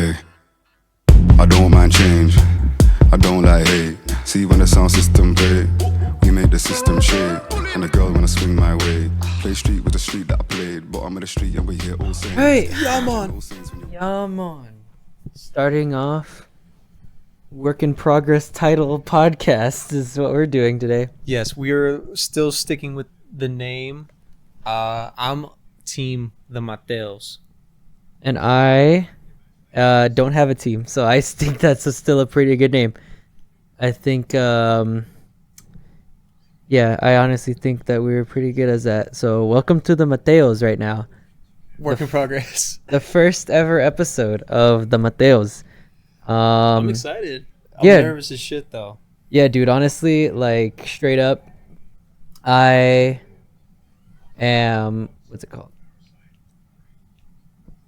Hey, I don't mind change. I don't like hate. See when the sound system play, we make the system shake. And the girl wanna swing my way. Play street with the street that I played, but I'm in the street and we hear all saints. Hey, yeah, man. Starting off, work in progress title podcast is what we're doing today. Yes, we're still sticking with the name. I'm team the Mateos. And I don't have a team, so I think that's still a pretty good name. I think, I honestly think that we were pretty good as that. So welcome to the Mateos right now. Work in progress. The first ever episode of the Mateos. I'm excited. I'm nervous as shit, though. Yeah, dude, honestly, like, straight up, I am, what's it called?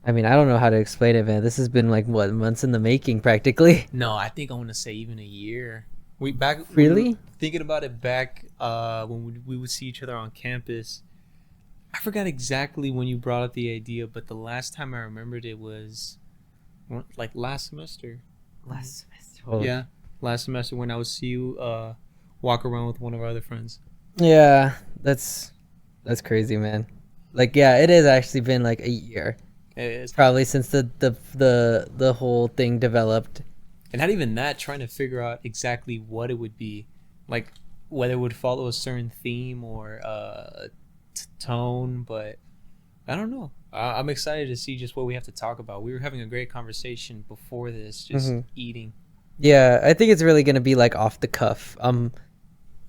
I mean, I don't know how to explain it, man. This has been like what, months in the making, practically. No, I think I want to say even a year. Really? Thinking about it back when we would see each other on campus. I forgot exactly when you brought up the idea, but the last time I remembered it was like last semester. Last semester. Oh. Yeah, last semester when I would see you walk around with one of our other friends. Yeah, that's crazy, man. Like, yeah, it has actually been like a year. It's probably since the whole thing developed. And not even that, trying to figure out exactly what it would be, like whether it would follow a certain theme or tone. But I don't know. I'm excited to see just what we have to talk about. We were having a great conversation before this, just eating. Yeah, I think it's really gonna be like off the cuff. I'm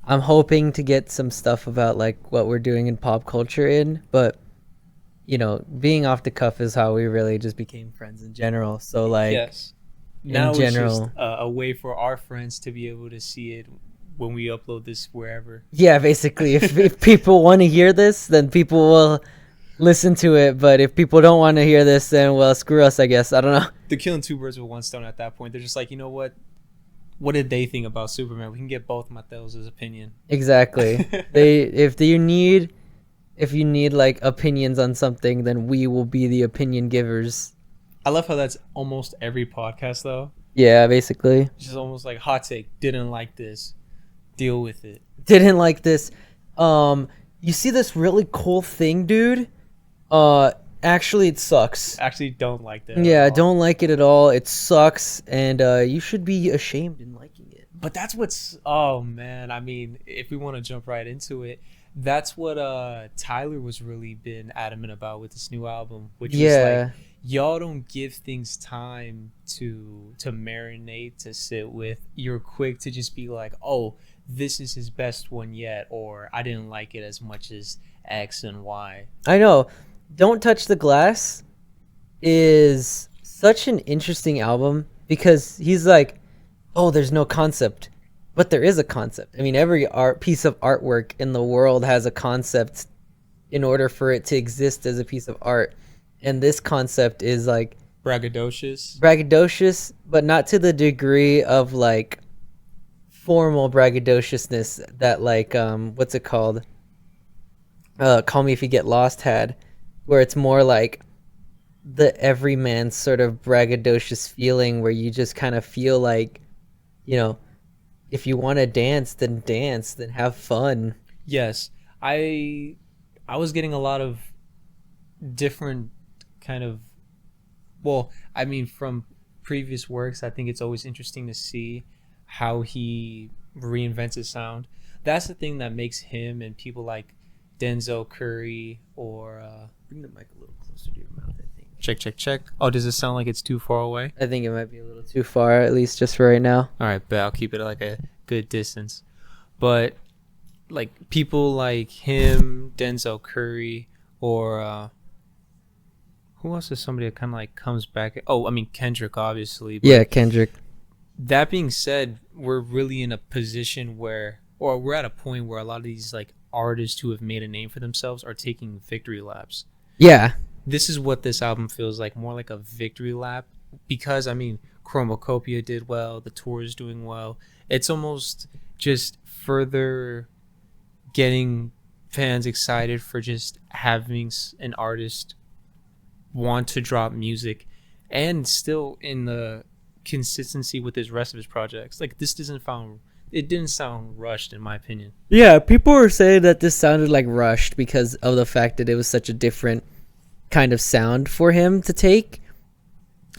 hoping to get some stuff about like what we're doing in pop culture but you know, being off the cuff is how we really just became friends in general. So like, yes, now it's general, just a way for our friends to be able to see it when we upload this wherever. Yeah, basically, if people want to hear this, then people will listen to it. But if people don't want to hear this, then well, screw us, I guess. I don't know. They're killing two birds with one stone at that point. They're just like, you know what? What did they think about Superman? We can get both Mateos' opinion. Exactly. If you need like opinions on something, then we will be the opinion givers. I love how that's almost every podcast, though. Yeah, basically. It's just almost like hot take. Didn't like this. Deal with it. Didn't like this. You see this really cool thing, dude? Actually, it sucks. Actually, don't like that. Yeah, I don't like it at all. It sucks, and you should be ashamed in liking it. But that's what's... Oh, man. I mean, if we want to jump right into it, that's what Tyler was really been adamant about with this new album, which is like, y'all don't give things time to marinate, to sit with. You're quick to just be like, oh, this is his best one yet, or I didn't like it as much as X and Y. I know. Don't Touch the Glass is such an interesting album because he's like, oh, there's no concept. But there is a concept. I mean, every piece of artwork in the world has a concept in order for it to exist as a piece of art. And this concept is like... Braggadocious, but not to the degree of like formal braggadociousness that like, what's it called? Call Me If You Get Lost had. Where it's more like the everyman sort of braggadocious feeling where you just kind of feel like, you know, if you want to dance, then have fun. Yes. I was getting a lot of different kind of, well, I mean, from previous works, I think it's always interesting to see how he reinvents his sound. That's the thing that makes him and people like Denzel Curry or bring the mic a little closer to your mouth, I think. Check. Oh, does it sound like it's too far away? I think it might be a little too far, at least just for right now. All right, but I'll keep it at like a good distance. But like people like him, Denzel Curry, or who else is somebody that kind of like comes back? Oh, I mean Kendrick, obviously. Yeah, Kendrick. That being said, we're really in a position where, or we're at a point where a lot of these like artists who have made a name for themselves are taking victory laps. Yeah. This is what this album feels like, more like a victory lap, because I mean Chromacopia did well, the tour is doing well. It's almost just further getting fans excited for just having an artist want to drop music and still in the consistency with his rest of his projects. Like this didn't sound rushed in my opinion. Yeah, people were saying that this sounded like rushed because of the fact that it was such a different kind of sound for him to take.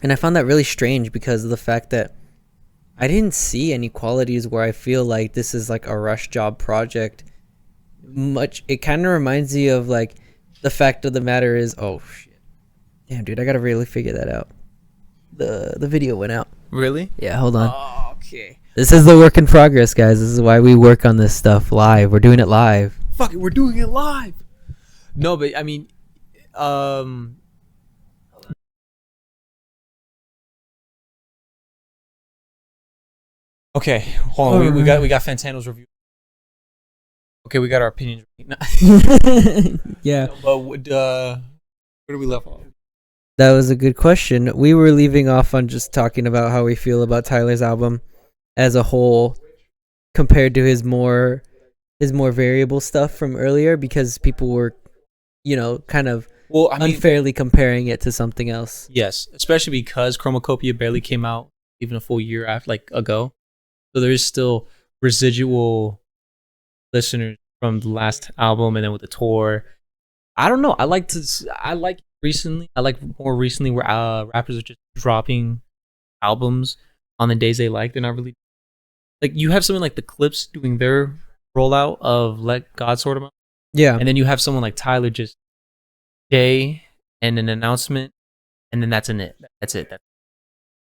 And I found that really strange because of the fact that I didn't see any qualities where I feel like this is like a rush job project. It kind of reminds me of like the fact of the matter is, oh shit, damn dude, I gotta really figure that out. The video went out. Really? Yeah, hold on. Oh, okay. This is the work in progress, guys. This is why we work on this stuff live. We're doing it live. Fuck it, we're doing it live. No, but I mean, okay, hold on. We got Fantano's review. Okay, we got our opinions. Yeah. But where do we left off? That was a good question. We were leaving off on just talking about how we feel about Tyler's album as a whole compared to his more variable stuff from earlier, because people were, kind of unfairly comparing it to something else. Yes, especially because Chromacopia barely came out even a full year ago. So there is still residual listeners from the last album, and then with the tour. I don't know. I like more recently where rappers are just dropping albums on the days they like. They're not really like, you have someone like the Clips doing their rollout of Let God Sort 'Em Out. Yeah. And then you have someone like Tyler just day and an announcement, and then that's it.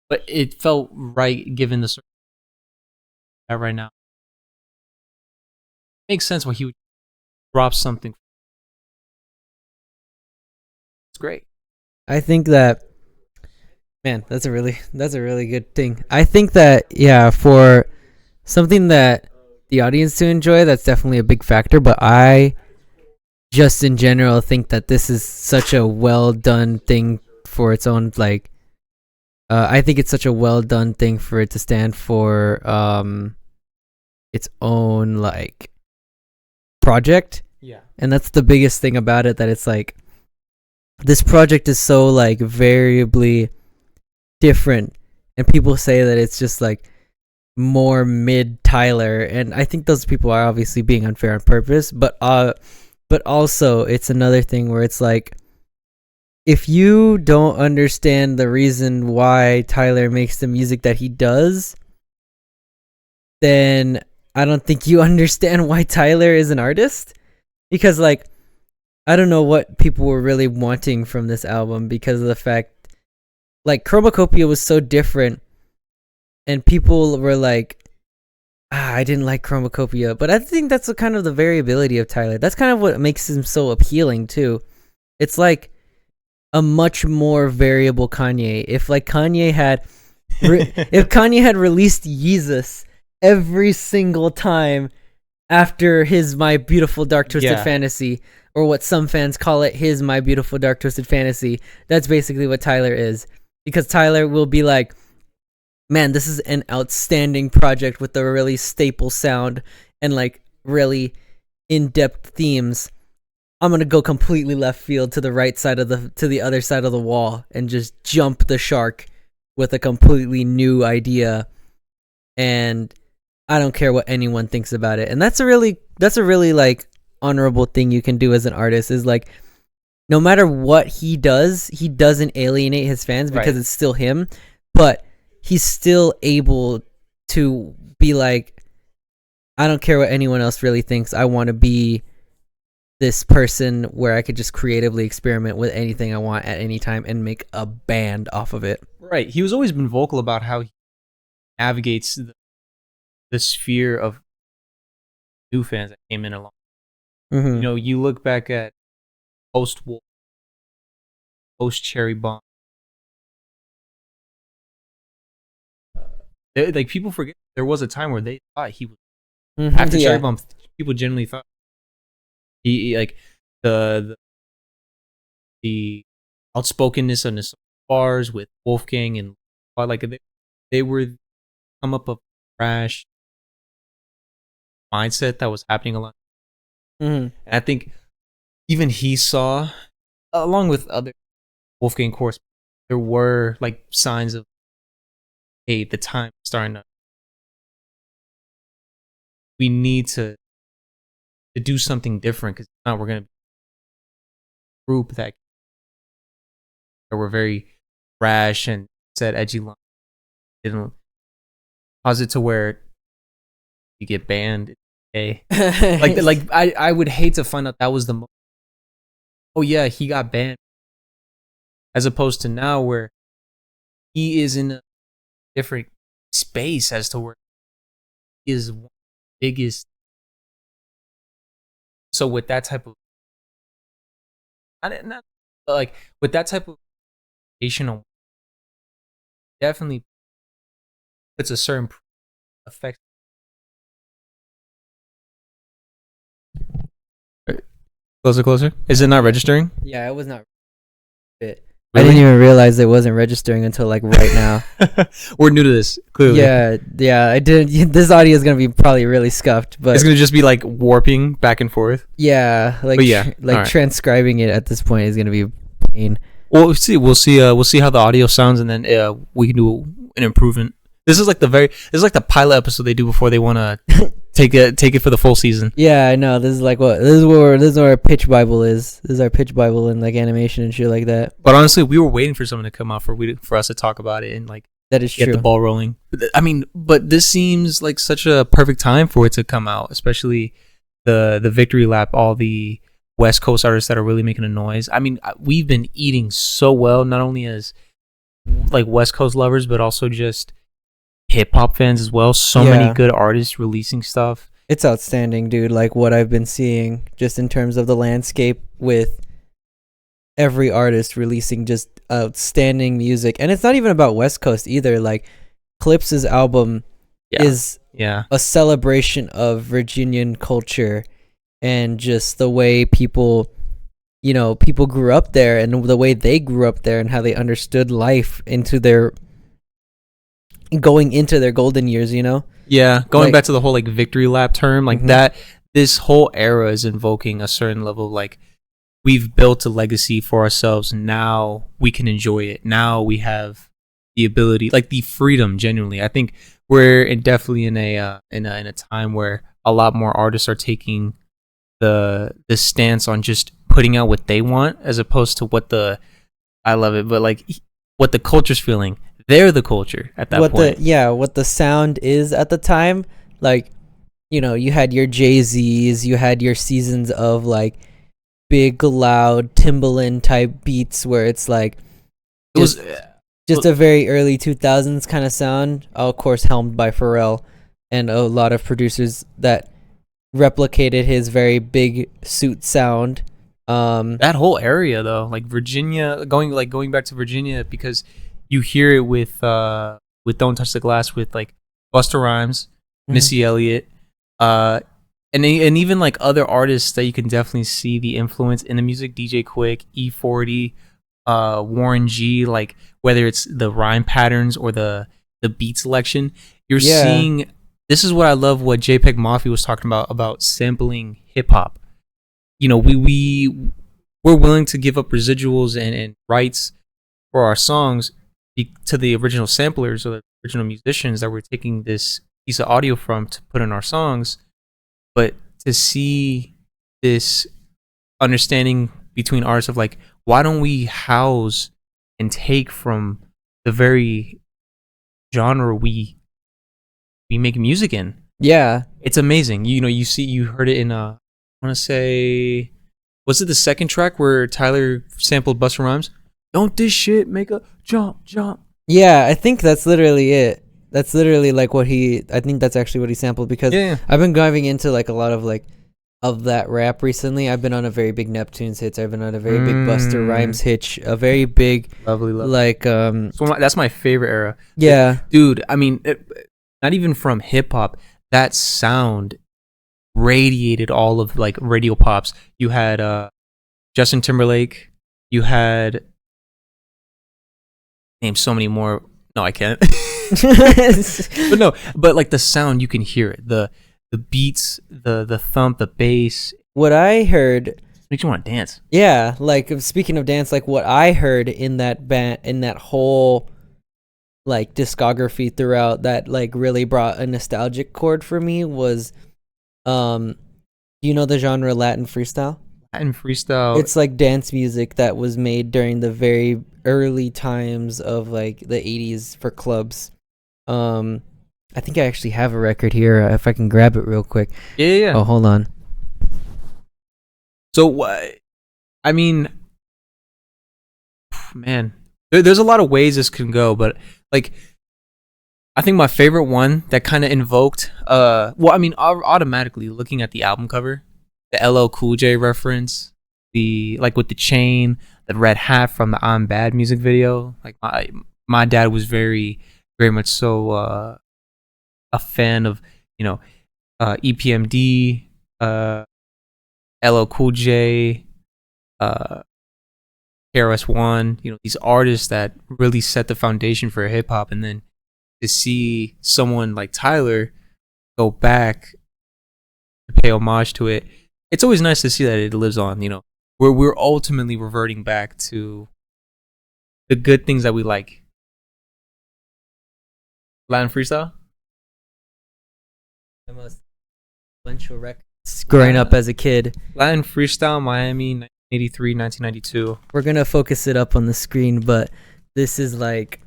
But it felt right given the right now. It makes sense why he would drop something. It's great. I think that, man, that's a really good thing. I think that, yeah, for something that the audience to enjoy, that's definitely a big factor. But I just in general think that this is such a well done thing for its own, like, I think it's such a well done thing for it to stand for its own, like, project. Yeah. And that's the biggest thing about it, that it's like, this project is so like variably different, and people say that it's just like more mid Tyler, and I think those people are obviously being unfair on purpose, but also it's another thing where it's like, if you don't understand the reason why Tyler makes the music that he does, then I don't think you understand why Tyler is an artist. Because, like, I don't know what people were really wanting from this album, because of the fact, like, Chromacopia was so different, and people were like, I didn't like Chromacopia. But I think that's kind of the variability of Tyler. That's kind of what makes him so appealing too. It's like a much more variable Kanye. If like Kanye had if Kanye had released Yeezus every single time after his My Beautiful Dark Twisted Fantasy, or what some fans call it, his My Beautiful Dark Twisted Fantasy, that's basically what Tyler is. Because Tyler will be like, man, this is an outstanding project with a really staple sound and like really in-depth themes. I'm gonna go completely left field to the right side of the other side of the wall and just jump the shark with a completely new idea, and I don't care what anyone thinks about it. And that's a really like honorable thing you can do as an artist, is like, no matter what he does, he doesn't alienate his fans because it's still him, but he's still able to be like, I don't care what anyone else really thinks. I want to be this person where I could just creatively experiment with anything I want at any time and make a band off of it. Right. He was always been vocal about how he navigates the sphere of new fans that came in along. Mm-hmm. You know, you look back at post Wolf, post Cherry Bomb. Like, people forget there was a time where they thought he was after Cherry Bomb. People generally thought he like the outspokenness on his bars with Wolfgang, and like they were come up of crash mindset that was happening a lot. Mm-hmm. And I think even he saw, along with other Wolfgang, of course, there were like signs of, hey, the time is starting to. We need to do something different because now we're gonna be a group that were very rash and said edgy lines. Didn't cause it to where you get banned. Like I would hate to find out that was the most. Oh yeah, he got banned. As opposed to now where he is in a different space as to where he is one of the biggest. So with that type of, not like with that type of on, definitely puts a certain effect. Closer. Is it not registering? Yeah, it was not. Really? I Really? didn't even realize it wasn't registering until like right now. We're new to this, clearly. Yeah. I didn't. This audio is gonna be probably really scuffed, but It's gonna just be like warping back and forth. yeah, like But yeah, alright. transcribing it at this point is gonna be a pain. Well, we'll see how the audio sounds, and then we can do an improvement. This is like the pilot episode they do before they want to take it for the full season. Yeah, I know. This is like this is what our pitch bible is. This is our pitch bible in like animation and shit like that. But honestly, we were waiting for something to come out for us to talk about it and like That is get true. the ball rolling. I mean, but this seems like such a perfect time for it to come out, especially the victory lap, all the West Coast artists that are really making a noise. I mean, we've been eating so well, not only as like West Coast lovers, but also just hip hop fans as well. So many good artists releasing stuff. It's outstanding, dude. Like what I've been seeing just in terms of the landscape with every artist releasing just outstanding music. And it's not even about West Coast either. Like Clips's album is a celebration of Virginian culture and just the way people grew up there and the way they grew up there and how they understood life going into their golden years, Going back to the whole like victory lap term, like that, this whole era is invoking a certain level of like, we've built a legacy for ourselves. Now we can enjoy it. Now we have the ability, like the freedom. Genuinely, I think we're definitely in a time where a lot more artists are taking the stance on just putting out what they want, as opposed to what the culture's feeling. They're the culture at that point. What the sound is at the time. Like, you had your Jay-Z's, you had your seasons of like big, loud Timbaland type beats where it's like just a very early 2000s kind of sound. Of course, helmed by Pharrell and a lot of producers that replicated his very big suit sound. That whole area though, like Virginia, going back to Virginia, because you hear it with Don't Touch the Glass, with like Busta Rhymes, Missy Elliott, and even like other artists that you can definitely see the influence in the music. DJ Quick, E40, Warren G, like whether it's the rhyme patterns or the beat selection, you're seeing. This is what I love. What JPEG Mafia was talking about sampling hip hop. We're willing to give up residuals and rights for our songs to the original samplers or the original musicians that we're taking this piece of audio from to put in our songs. But to see this understanding between artists of like, why don't we house and take from the very genre we make music in? Yeah, it's amazing. You heard it in I want to say, was it the second track where Tyler sampled Busta Rhymes? Don't this shit make a jump? Yeah, I think that's literally it. That's literally like I think that's actually what he sampled, because I've been diving into like a lot of like of that rap recently. I've been on a very big Neptunes hits. I've been on a very big Busta Rhymes hit. A very big, lovely. Like so that's my favorite era. Yeah, dude. I mean, not even from hip hop. That sound radiated all of like radio pops. You had Justin Timberlake. You had name so many more. No, I can't. but like the sound, you can hear it. The beats, the thump, the bass. What I heard, Makes you want to dance. Yeah, like speaking of dance, like what I heard in that band, in that whole like discography throughout, that like really brought a nostalgic chord for me was, you know the genre Latin freestyle? Latin freestyle. It's like dance music that was made during the very early times of like the 80s for clubs. I think I actually have a record here if I can grab it real quick. Yeah. Oh, hold on. So what? I mean, man, there's a lot of ways this can go, but like, I think my favorite one that kind of invoked, automatically looking at the album cover, the LL Cool J reference, the like with the chain, the red hat from the I'm Bad music video. Like my dad was very, very much so a fan of, EPMD, LL Cool J, KRS-One, these artists that really set the foundation for hip hop, and then to see someone like Tyler go back to pay homage to it, it's always nice to see that it lives on. We're ultimately reverting back to the good things that we like. Latin freestyle. The most influential records growing up as a kid. Latin freestyle, Miami, 1983, 1992. We're gonna focus it up on the screen, but this is like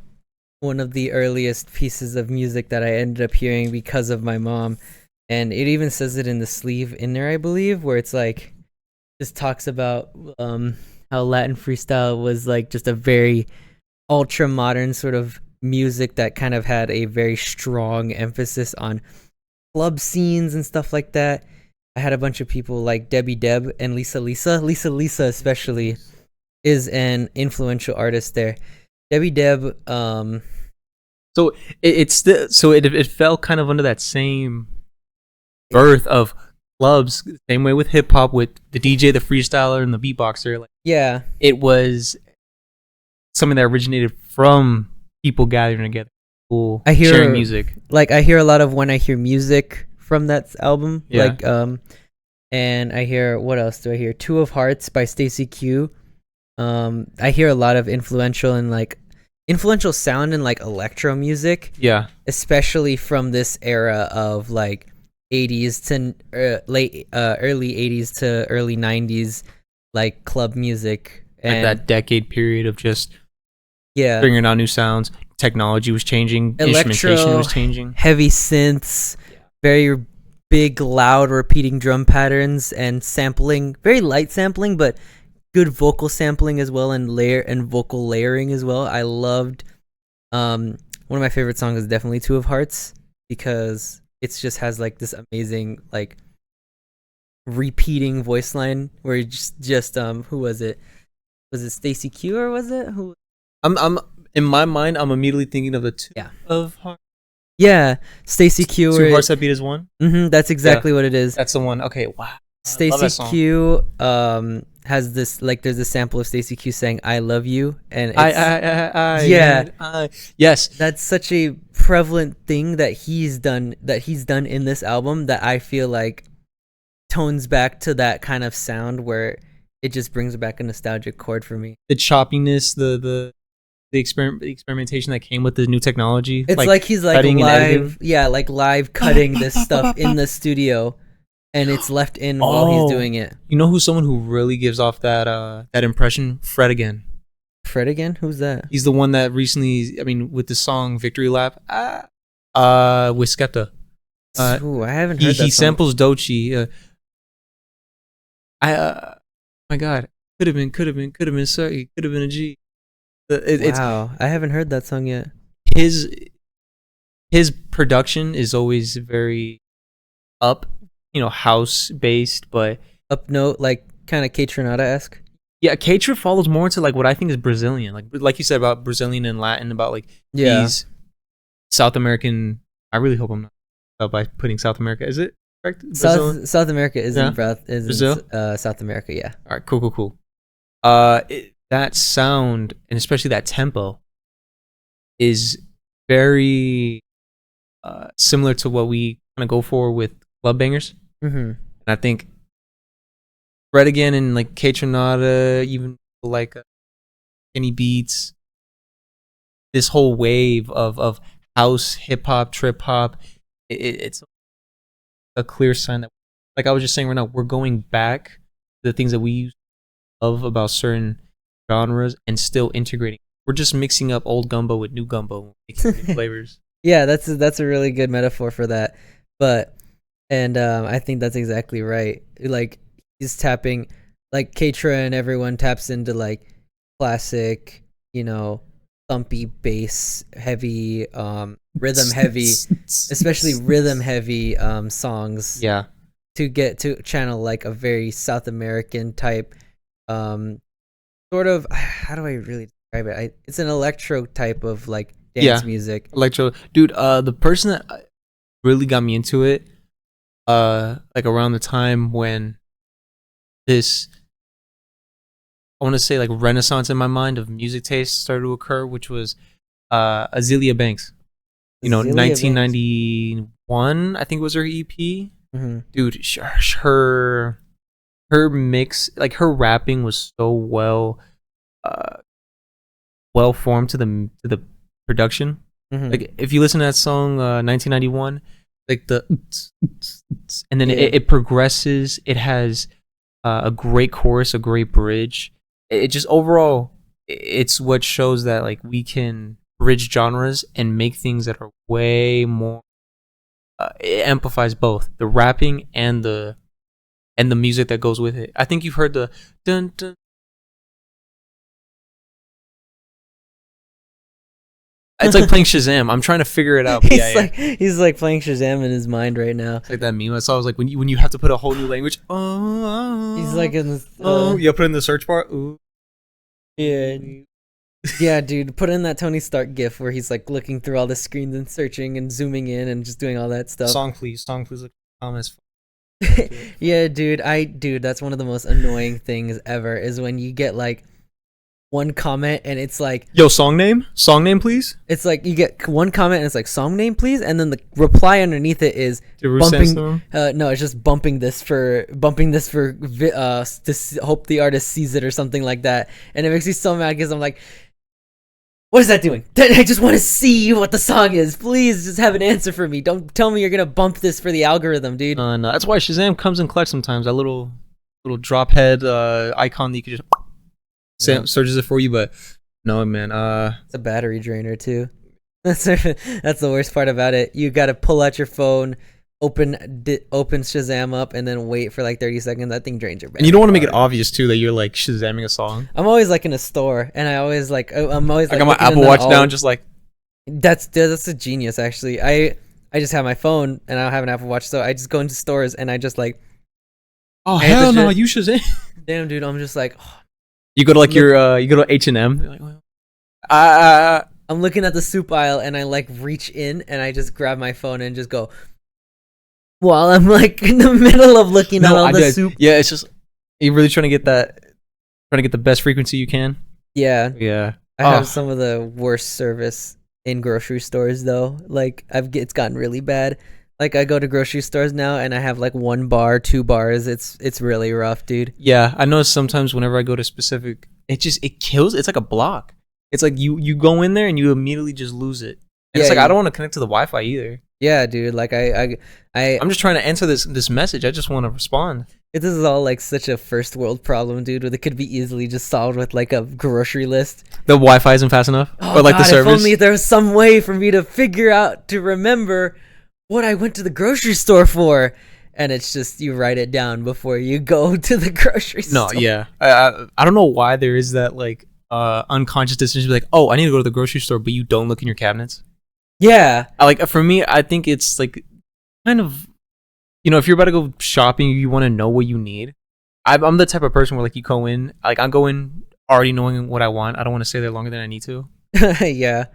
one of the earliest pieces of music that I ended up hearing because of my mom, and it even says it in the sleeve in there, I believe, where it's like just talks about how Latin freestyle was like just a very ultra modern sort of music that kind of had a very strong emphasis on club scenes and stuff like that. I had a bunch of people like Debbie Deb and Lisa especially is an influential artist there. Debbie Deb, so it fell kind of under that same birth of clubs, same way with hip hop, with the DJ, the freestyler, and the beatboxer. Like, yeah, it was something that originated from people gathering together, people sharing music. Like I hear a lot of when I hear music from that album, yeah. Like and I hear, what else do I hear? Two of Hearts by Stacey Q. I hear a lot of influential sound and like electro music. Yeah. Especially from this era of like 80s to early 80s to early 90s, like club music. And like that decade period of just yeah, bringing out new sounds. Technology was changing. Instrumentation was changing. Heavy synths, very big, loud, repeating drum patterns, and sampling. Very light sampling, but good vocal sampling as well, and vocal layering as well. I loved. One of my favorite songs is definitely "Two of Hearts" because it just has like this amazing like repeating voice line where you just who was it? Was it Stacey Q or was it who? I'm in my mind, I'm immediately thinking of the Two of Hearts. Yeah, Stacey Q. Two Hearts That Beat as One. That's exactly what it is. That's the one. Okay, wow. Stacey Q has this, like, there's a sample of Stacey Q saying "I love you," and it's, yes, that's such a prevalent thing that he's done in this album that I feel like tones back to that kind of sound where it just brings back a nostalgic chord for me. The choppiness, the experimentation that came with the new technology. It's like he's like live cutting this stuff in the studio, and it's left in while he's doing it. You know who's someone who really gives off that impression? Fred again. Fred again? Who's that? He's the one that recently, with the song Victory Lap, with Skepta. Ooh, I haven't heard that He song. samples Doechii. My God, could have been Sorry, could have been a G. Wow, I haven't heard that song yet. His production is always very house based, but up note, like kind of K Tronada-esque. Yeah, K-Trip follows more into like what I think is Brazilian, like you said about Brazilian and Latin, about like these South American. I really hope I'm not by putting South America. Is it correct? South America isn't Brazil? South America. Yeah. All right. Cool. That sound, and especially that tempo, is very similar to what we kind of go for with club bangers. Mm-hmm. And I think Red Again and like K Tronada, even like Kenny Beats. This whole wave of house, hip hop, trip hop. It's a clear sign that, like I was just saying right now, we're going back to the things that we used to love about certain genres and still integrating. We're just mixing up old gumbo with new gumbo, making new flavors. Yeah, that's a really good metaphor for that. But I think that's exactly right. Like he's tapping, like Katra and everyone taps into like classic, thumpy bass heavy, rhythm heavy, especially rhythm heavy songs. Yeah. To get to channel like a very South American type, sort of. How do I really describe it? It's an electro type of like dance music. Electro, dude. The person that really got me into it, like around the time when this, I want to say like renaissance in my mind of music taste started to occur, which was Azealia Banks. Azealia 1991, I think was her EP. Mm-hmm. Dude, her mix, like her rapping was so well formed to the production. Mm-hmm. Like if you listen to that song 1991, like and then it progresses. It has a great chorus, a great bridge. It just overall, it's what shows that like we can bridge genres and make things that are way more. It amplifies both the rapping and the music that goes with it. I think you've heard the dun dun. It's like playing Shazam. I'm trying to figure it out. He's like playing Shazam in his mind right now. It's like that meme I saw. I was like, when you have to put a whole new language. He's like in this. You put in the search bar. Ooh. Yeah. Yeah, dude, put in that Tony Stark gif where he's like looking through all the screens and searching and zooming in and just doing all that stuff. Song please. Look as Yeah, dude, that's one of the most annoying things ever is when you get like one comment and it's like, yo, song name please. It's like you get one comment and it's like, song name please, and then the reply underneath it is bumping. No, it's just bumping this for to hope the artist sees it or something like that, and it makes me so mad because I'm like, what is that doing? I just want to see what the song is. Please just have an answer for me. Don't tell me you're gonna bump this for the algorithm, dude. No, that's why Shazam comes in clutch sometimes. That little drop head icon that you could just searches it for you. But no, man. It's a battery drainer too. That's the worst part about it. You got to pull out your phone, open Shazam up, and then wait for like 30 seconds. That thing drains your battery. And you don't want to make it obvious too that you're like Shazamming a song. I'm always like in a store, and I'm always like I got my Apple Watch down, just like. That's a genius actually. I just have my phone and I don't have an Apple Watch, so I just go into stores and I just like. Oh hell no! You Shazam. Damn, dude, I'm just like. Oh. You go to like you go to H&M. You're like, well, I'm looking at the soup aisle and I like reach in and I just grab my phone and just go. While I'm like in the middle of looking at all the soup. Yeah, it's just you're really trying to get the best frequency you can. Yeah. Yeah. I have some of the worst service in grocery stores though. Like it's gotten really bad. Like I go to grocery stores now and I have like 1 bar, 2 bars. It's really rough, dude. Yeah, I know sometimes whenever I go to specific, it kills. It's like a block. It's like you go in there and you immediately just lose it. And it's like I don't want to connect to the Wi-Fi either. Yeah, dude. Like I'm just trying to answer this message. I just want to respond. This is all like such a first world problem, dude. It could be easily just solved with like a grocery list. The Wi-Fi isn't fast enough, or like God, the service. If only there was some way for me to figure out to remember what I went to the grocery store for, and it's just you write it down before you go to the grocery store. No, yeah, I don't know why there is that like unconscious decision, like, oh, I need to go to the grocery store, but you don't look in your cabinets. Yeah, for me, I think it's like kind of, if you're about to go shopping, you want to know what you need. I'm the type of person where like you go in, like I go in already knowing what I want. I don't want to stay there longer than I need to. Yeah,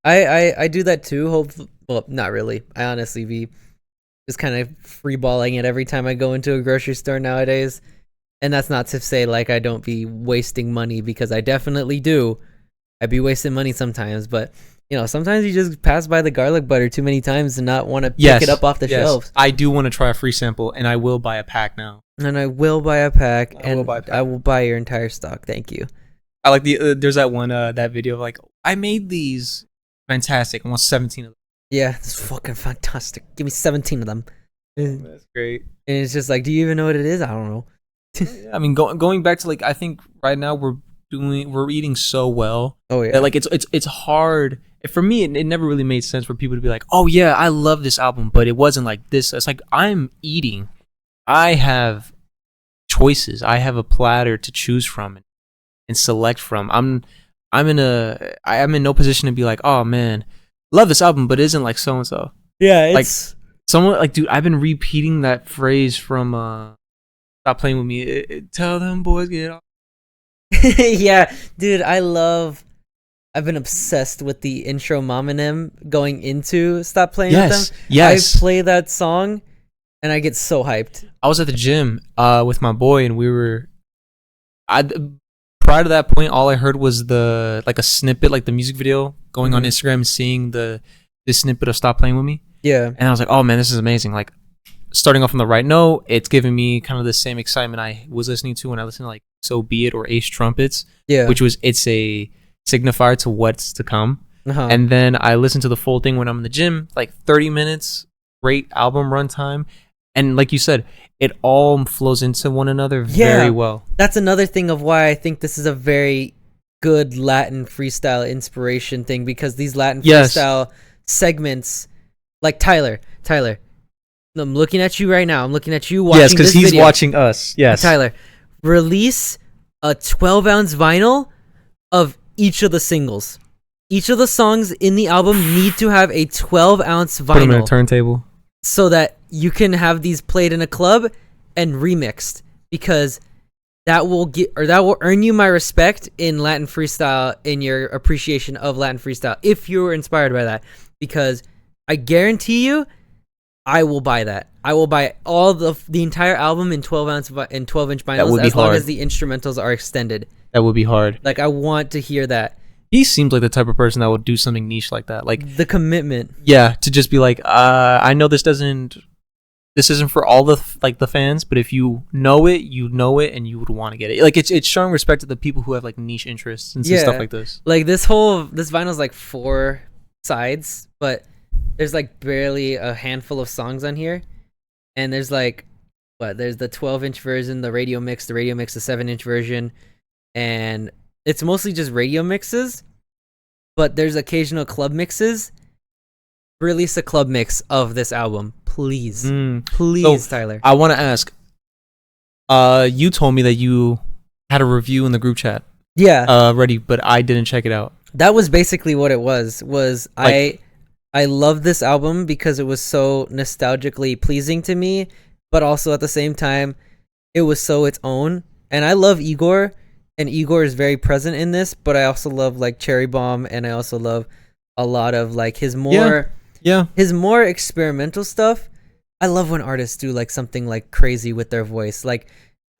I do that too. Well, not really. I honestly be just kind of freeballing it every time I go into a grocery store nowadays. And that's not to say like I don't be wasting money, because I definitely do. I be wasting money sometimes, but sometimes you just pass by the garlic butter too many times and not want to pick it up off the shelves. I do want to try a free sample, and I will buy a pack now. And I will buy a pack, I will and buy a pack. I will buy your entire stock. Thank you. I like the there's that one that video of like, I made these, fantastic. I want 17 of them. Yeah, it's fucking fantastic. Give me 17 of them. And That's great. it's just like, do you even know what it is? I don't know. I mean, going back to like, I think right now we're eating so well Oh yeah. that like it's hard. For me, it never really made sense for people to be like, oh yeah, I love this album, but it wasn't like this. It's like, I'm eating. I have choices. I have a platter to choose from and select from. I am in no position to be like, oh man, love this album, but it isn't like so and so. Yeah, Like someone like, dude, I've been repeating that phrase from Stop Playing With Me. Tell them boys get off. yeah, dude, I've been obsessed with the intro Momonem going into Stop Playing with Them. Yes. I play that song and I get so hyped. I was at the gym with my boy, and prior to that point, all I heard was a snippet, like the music video, going on Instagram and seeing this snippet of Stop Playing With Me. Yeah. And I was like, oh man, this is amazing. Like, starting off on the right note, it's giving me kind of the same excitement I was listening to when I listened to like So Be It or Ace Trumpets, Yeah. it's a signifier to what's to come. Uh-huh. And then I listened to the full thing when I'm in the gym, like 30 minutes, great album runtime. And like you said, it all flows into one another very well. That's another thing of why I think this is a very good Latin freestyle inspiration thing, because these Latin freestyle segments, like Tyler, I'm looking at you right now. I'm looking at you watching Yes, because this he's video. watching us. Yes. Tyler, release a 12-ounce vinyl of each of the singles. Each of the songs in the album need to have a 12-ounce Put them in a vinyl turntable. so that you can have these played in a club and remixed, because that will earn you my respect in Latin freestyle, in your appreciation of Latin freestyle, if you were inspired by that. Because I guarantee you, I will buy that. I will buy all the entire album in 12-inch vinyls, as long as the instrumentals are extended. That would be hard. Like, I want to hear that. He seems like the type of person that would do something niche like that. Like, The commitment. yeah, to just be like, I know this isn't for all the fans, but if you know it, and you would want to get it. Like, it's showing respect to the people who have like niche interests and stuff like this. Like, this vinyl's like 4 sides, but there's like barely a handful of songs on here. And there's like, there's the 12-inch version, the radio mix, the 7-inch version, and it's mostly just radio mixes, but there's occasional club mixes. Release a club mix of this album, please. Please, So, Tyler. I want to ask, you told me that you had a review in the group chat Yeah. ready, but I didn't check it out. That was basically what it was I love this album because it was so nostalgically pleasing to me, but also at the same time, it was so its own. And I love Igor, and Igor is very present in this, but I also love like Cherry Bomb, and I also love a lot of like his more experimental stuff. I love when artists do like something like crazy with their voice. Like,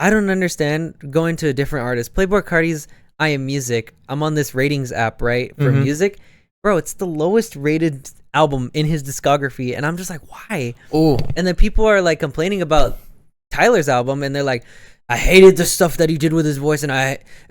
I don't understand going to a different artist. Playboi Carti's I Am Music. I'm on this ratings app, right, for music. Bro, it's the lowest rated album in his discography, and I'm just like, why? Oh, And then people are like complaining about Tyler's album, and they're like, I hated the stuff that he did with his voice, and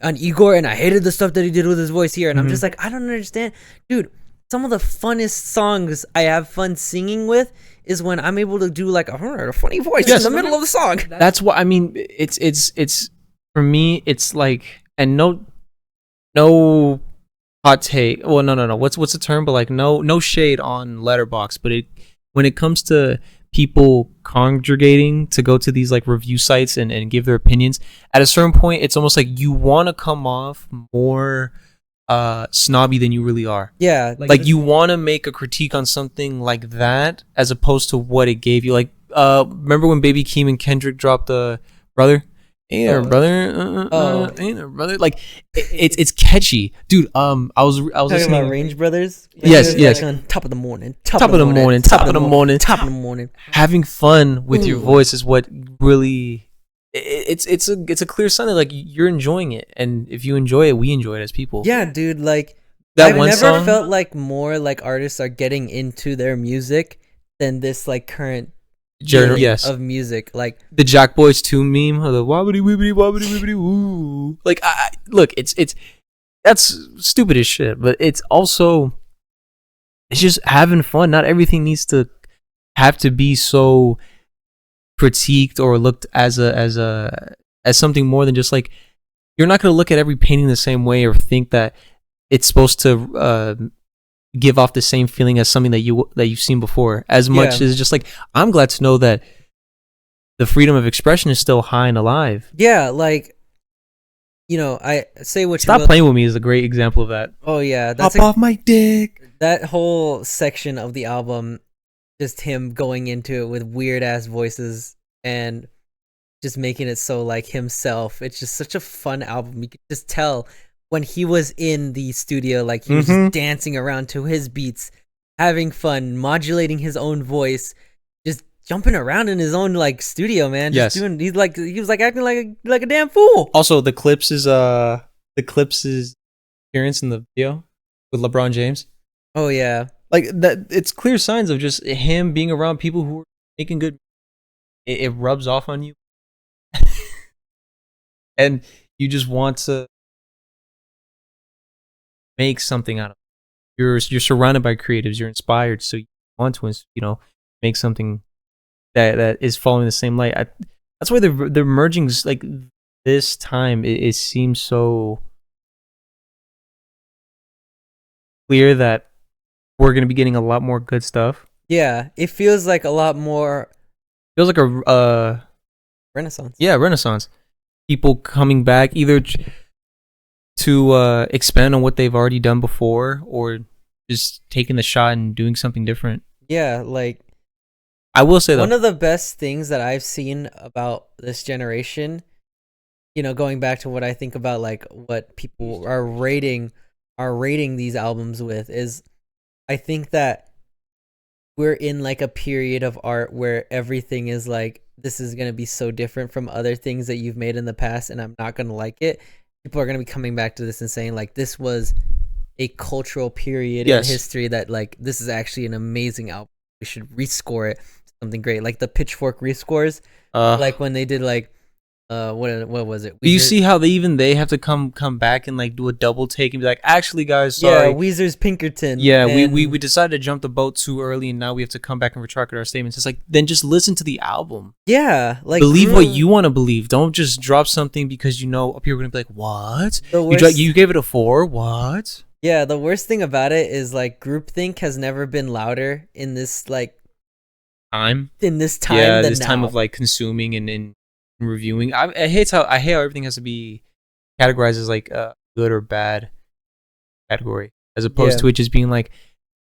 on Igor, and I hated the stuff that he did with his voice here. And I'm just like, I don't understand. Dude, some of the funnest songs I have fun singing with is when I'm able to do like a funny voice in the middle of the song. that's what I mean. It's for me. It's like, and no hot take. Well, no. What's the term? But like, no shade on Letterboxd. But when it comes to people congregating to go to these like review sites and give their opinions, at a certain point, it's almost like you want to come off more snobby than you really are. Yeah. Like you want to make a critique on something like that as opposed to what it gave you. Like, remember when Baby Keem and Kendrick dropped the brother? Ain't there, brother? Ain't there, brother? Like, it's catchy, dude. I was talking listening about Range Brothers. Yes. On top of the morning. Top of the morning. Having fun with your voice is what really. It's a clear sign that like you're enjoying it, and if you enjoy it, we enjoy it as people. Yeah, dude. Like, That I've one never song? felt like more like artists are getting into their music than this like current feeling yes. of music. Like The Jack Boys 2 meme of the wobbity wibbity wobbity wibbity woo. Like, look, it's that's stupid as shit, but it's also it's just having fun. Not everything needs to have to be so critiqued or looked as something more than just like, you're not going to look at every painting the same way or think that it's supposed to give off the same feeling as something that you've seen before. As much as just like, I'm glad to know that the freedom of expression is still high and alive. yeah, like, you know, I say what Stop you will. Playing With Me is a great example of that. Oh yeah, Hop off my dick. that whole section of the album, just him going into it with weird ass voices and just making it so like himself. It's just such a fun album. You could just tell when he was in the studio, like he was just dancing around to his beats, having fun, modulating his own voice, just jumping around in his own like studio, man. Just doing, he was like acting like a damn fool. Also, the Clips is appearance in the video with LeBron James. Oh yeah, Like that, it's clear signs of just him being around people who are making good. It rubs off on you, and you just want to make something out of it. You're surrounded by creatives. You're inspired, so you want to, make something that is following the same light. That's why the mergings like this time. It seems so clear that we're gonna be getting a lot more good stuff. yeah. It feels like a lot more Feels like a Renaissance. Yeah, Renaissance. People coming back either to expand on what they've already done before, or just taking the shot and doing something different. Yeah, like I will say one though, of the best things that I've seen about this generation, going back to what I think about like what people are rating these albums with, is I think that we're in like a period of art where everything is like, this is going to be so different from other things that you've made in the past and I'm not going to like it. People are going to be coming back to this and saying like, this was a cultural period in history that like, this is actually an amazing album. We should rescore it to something great. Like the Pitchfork rescores, like when they did like, what was it? Do you see how they have to come back and like do a double take and be like, actually guys, sorry. Yeah, Weezer's Pinkerton. Yeah, we decided to jump the boat too early and now we have to come back and retract our statements. It's like, then just listen to the album. Yeah, like believe what you want to believe. Don't just drop something because people are gonna be like, what? You gave it a 4? What? Yeah, the worst thing about it is like groupthink has never been louder in this like time. Yeah, than this now. time of like consuming and reviewing. I hate how everything has to be categorized as like a good or bad category, as opposed to it just being like,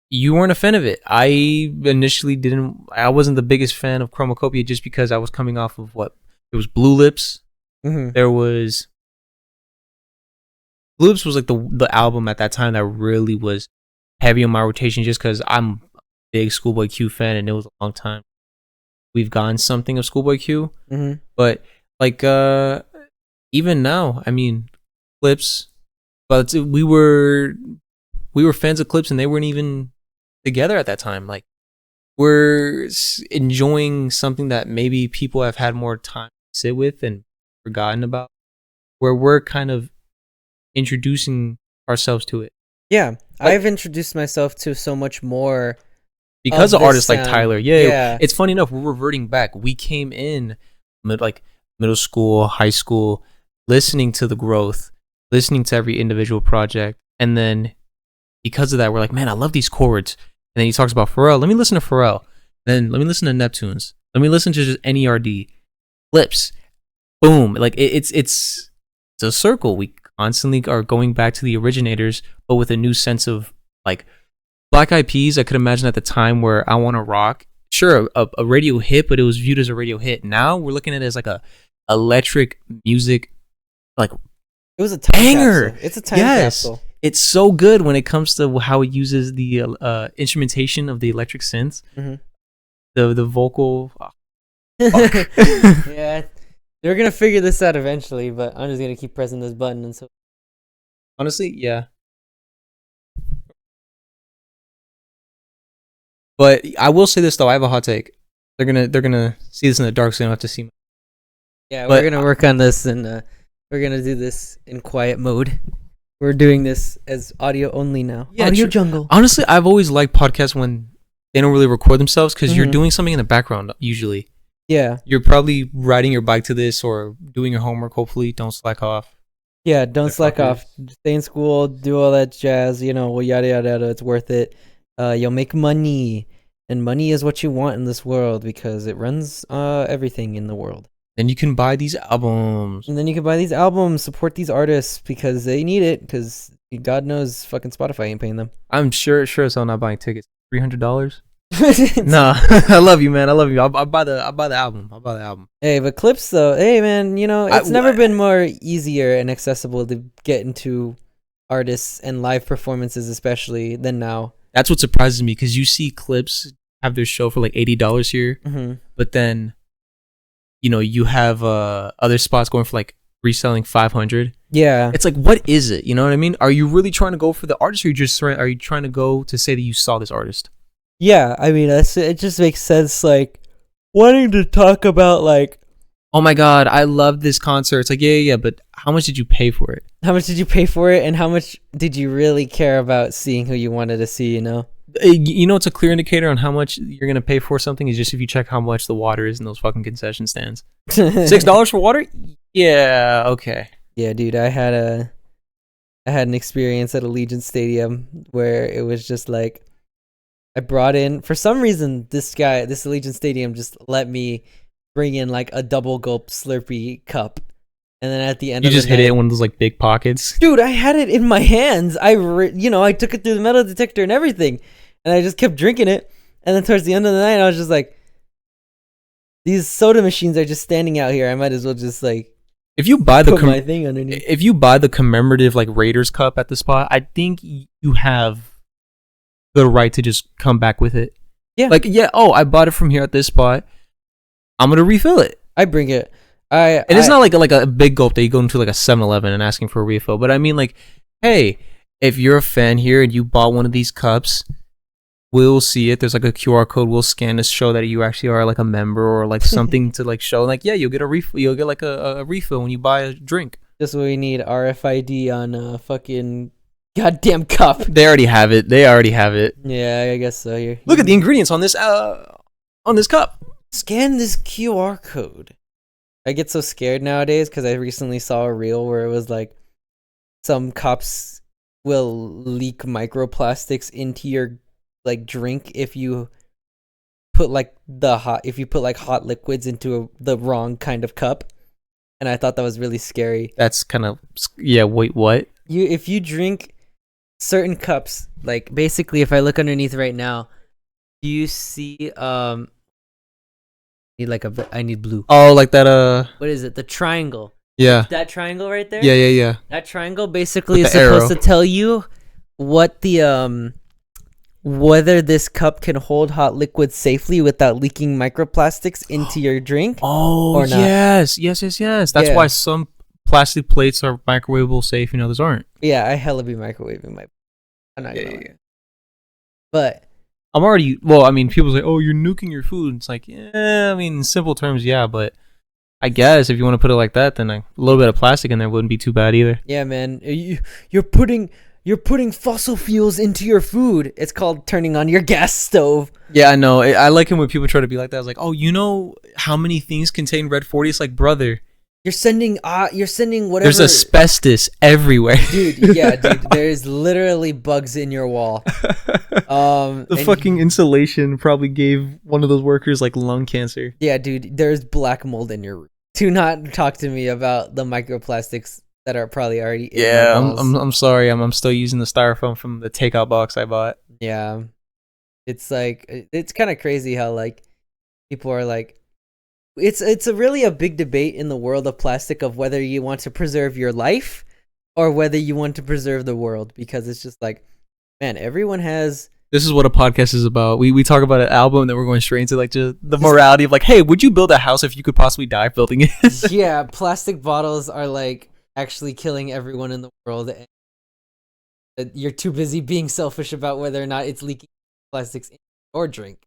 you weren't a fan of it. I wasn't the biggest fan of Chromacopia just because I was coming off of it was Blue Lips. There was Blue Lips was like the album at that time that really was heavy on my rotation, just because I'm a big Schoolboy Q fan and it was a long time we've gotten something of Schoolboy Q. But like even now, I mean, Clips, but we were fans of Clips and they weren't even together at that time. Like, we're enjoying something that maybe people have had more time to sit with and forgotten about, where we're kind of introducing ourselves to it. Yeah, I've introduced myself to so much more because of artists like Tyler. Yeah. It's funny enough, we're reverting back. We came in middle school, high school, listening to the growth, listening to every individual project, and then because of that, we're like, man, I love these chords. And then he talks about Pharrell. Let me listen to Pharrell. Then let me listen to Neptunes. Let me listen to just NERD. Clips. Boom. Like it's a circle. We constantly are going back to the originators, but with a new sense of like Black Eyed Peas. I could imagine at the time where I Want to Rock, sure, a radio hit, but it was viewed as a radio hit. Now we're looking at it as like a electric music, like it was a time banger. Capsule. It's a time capsule. It's so good when it comes to how it uses the instrumentation of the electric synths, the vocal. Yeah, they're gonna figure this out eventually, but I'm just gonna keep pressing this button until. Honestly, yeah. But I will say this though, I have a hot take. They're gonna see this in the dark, so they don't have to see. Yeah, But- we're gonna work on this, and we're gonna do this in quiet mode. We're doing this as audio only now. Yeah, Audio true. jungle. Honestly, I've always liked podcasts when they don't really record themselves because you're Mhm. doing something in the background. Usually, Yeah, you're probably riding your bike to this or doing your homework. Hopefully, don't slack off. yeah. Don't The slack off. fuckers. Stay in school. Do all that jazz. Well, yada yada yada. It's worth it. You'll make money, and money is what you want in this world because it runs everything in the world. Then you can buy these albums. And then you can buy these albums, support these artists because they need it. Because God knows, fucking Spotify ain't paying them. I'm sure as hell not buying tickets. $300. Nah, I love you, man. I love you. I'll buy the album. I'll buy the album. Hey, but clips though. Hey, man, it's never I- been more easier and accessible to get into artists and live performances, especially than now. That's what surprises me because you see clips have their show for like $80 here, Mm-hmm. but then, you have other spots going for like reselling 500. Yeah, It's like, what is it? You know what I mean? Are you really trying to go for the artist, or are you trying to go to say that you saw this artist? yeah. I mean, it just makes sense. Like wanting to talk about like Oh my god, I love this concert. It's like, yeah, but how much did you pay for it? how much did you pay for it, and how much did you really care about seeing who you wanted to see? It's a clear indicator on how much you're gonna pay for something is just if you check how much the water is in those fucking concession stands. $6 for water? Yeah, okay. Yeah, dude, I had an experience at Allegiant Stadium where it was just like I brought in, for some reason, this Allegiant Stadium just let me bring in like a double gulp Slurpee cup, and then at the end You of just the hit it night, in one of those like big pockets. dude, I had it in my hands. I took it through the metal detector and everything, and I just kept drinking it. And then towards the end of the night, I was just like, these soda machines are just standing out here. I might as well just like If you buy the put my thing underneath. if you buy the commemorative like Raiders cup at the spot, I think you have the right to just come back with it. Yeah. Like, oh, I bought it from here at this spot. I'm gonna refill it. I bring it. And it's not like a big gulp that you go into like a 7-Eleven and asking for a refill. But I mean, like, hey, if you're a fan here and you bought one of these cups, we'll see it. There's like a QR code. We'll scan to show that you actually are like a member or like something to like show. Like, yeah, you'll get a refill. You'll get like a refill when you buy a drink. Just what we need, RFID on a fucking goddamn cup. They already have it. Yeah, I guess so. Look at the ingredients on this cup. Scan this QR code. I get so scared nowadays because I recently saw a reel where it was like some cups will leak microplastics into your like drink if you put like hot liquids into the wrong kind of cup. And I thought that was really scary. That's kind of wait, what? If you drink certain cups, like basically if I look underneath right now, do you see I need blue. Oh, like that What is it? The triangle. yeah. That triangle right there? Yeah. That triangle basically With is the supposed arrow. to tell you what the whether this cup can hold hot liquid safely without leaking microplastics into your drink. Oh, Or not. yes. That's Yeah. why some plastic plates are microwavable safe, others aren't. Yeah, I hella be microwaving my. I'm not gonna lie. But I'm already, well, I mean, people say, oh, you're nuking your food. It's like, yeah, I mean, in simple terms, yeah, but I guess if you want to put it like that, then a little bit of plastic in there wouldn't be too bad either. yeah, man, you're putting fossil fuels into your food. It's called turning on your gas stove. Yeah, I know. I like it when people try to be like that. I was like, oh, you know how many things contain red 40? It's like, brother, You're sending whatever. there's asbestos everywhere. Dude, yeah, dude. There's literally bugs in your wall. The and- fucking insulation probably gave one of those workers like lung cancer. Yeah, dude. There's black mold in your room. Do not talk to me about the microplastics that are probably already in Yeah, my walls. I'm sorry. I'm still using the styrofoam from the takeout box I bought. Yeah, it's like it's kind of crazy how like people are like. It's really a big debate in the world of plastic of whether you want to preserve your life or whether you want to preserve the world, because it's just like, man, everyone has. This is what a podcast is about. We talk about an album that we're going straight into like just the morality of like, hey, would you build a house if you could possibly die building it? Yeah, plastic bottles are like actually killing everyone in the world, and you're too busy being selfish about whether or not it's leaking plastics in your drink.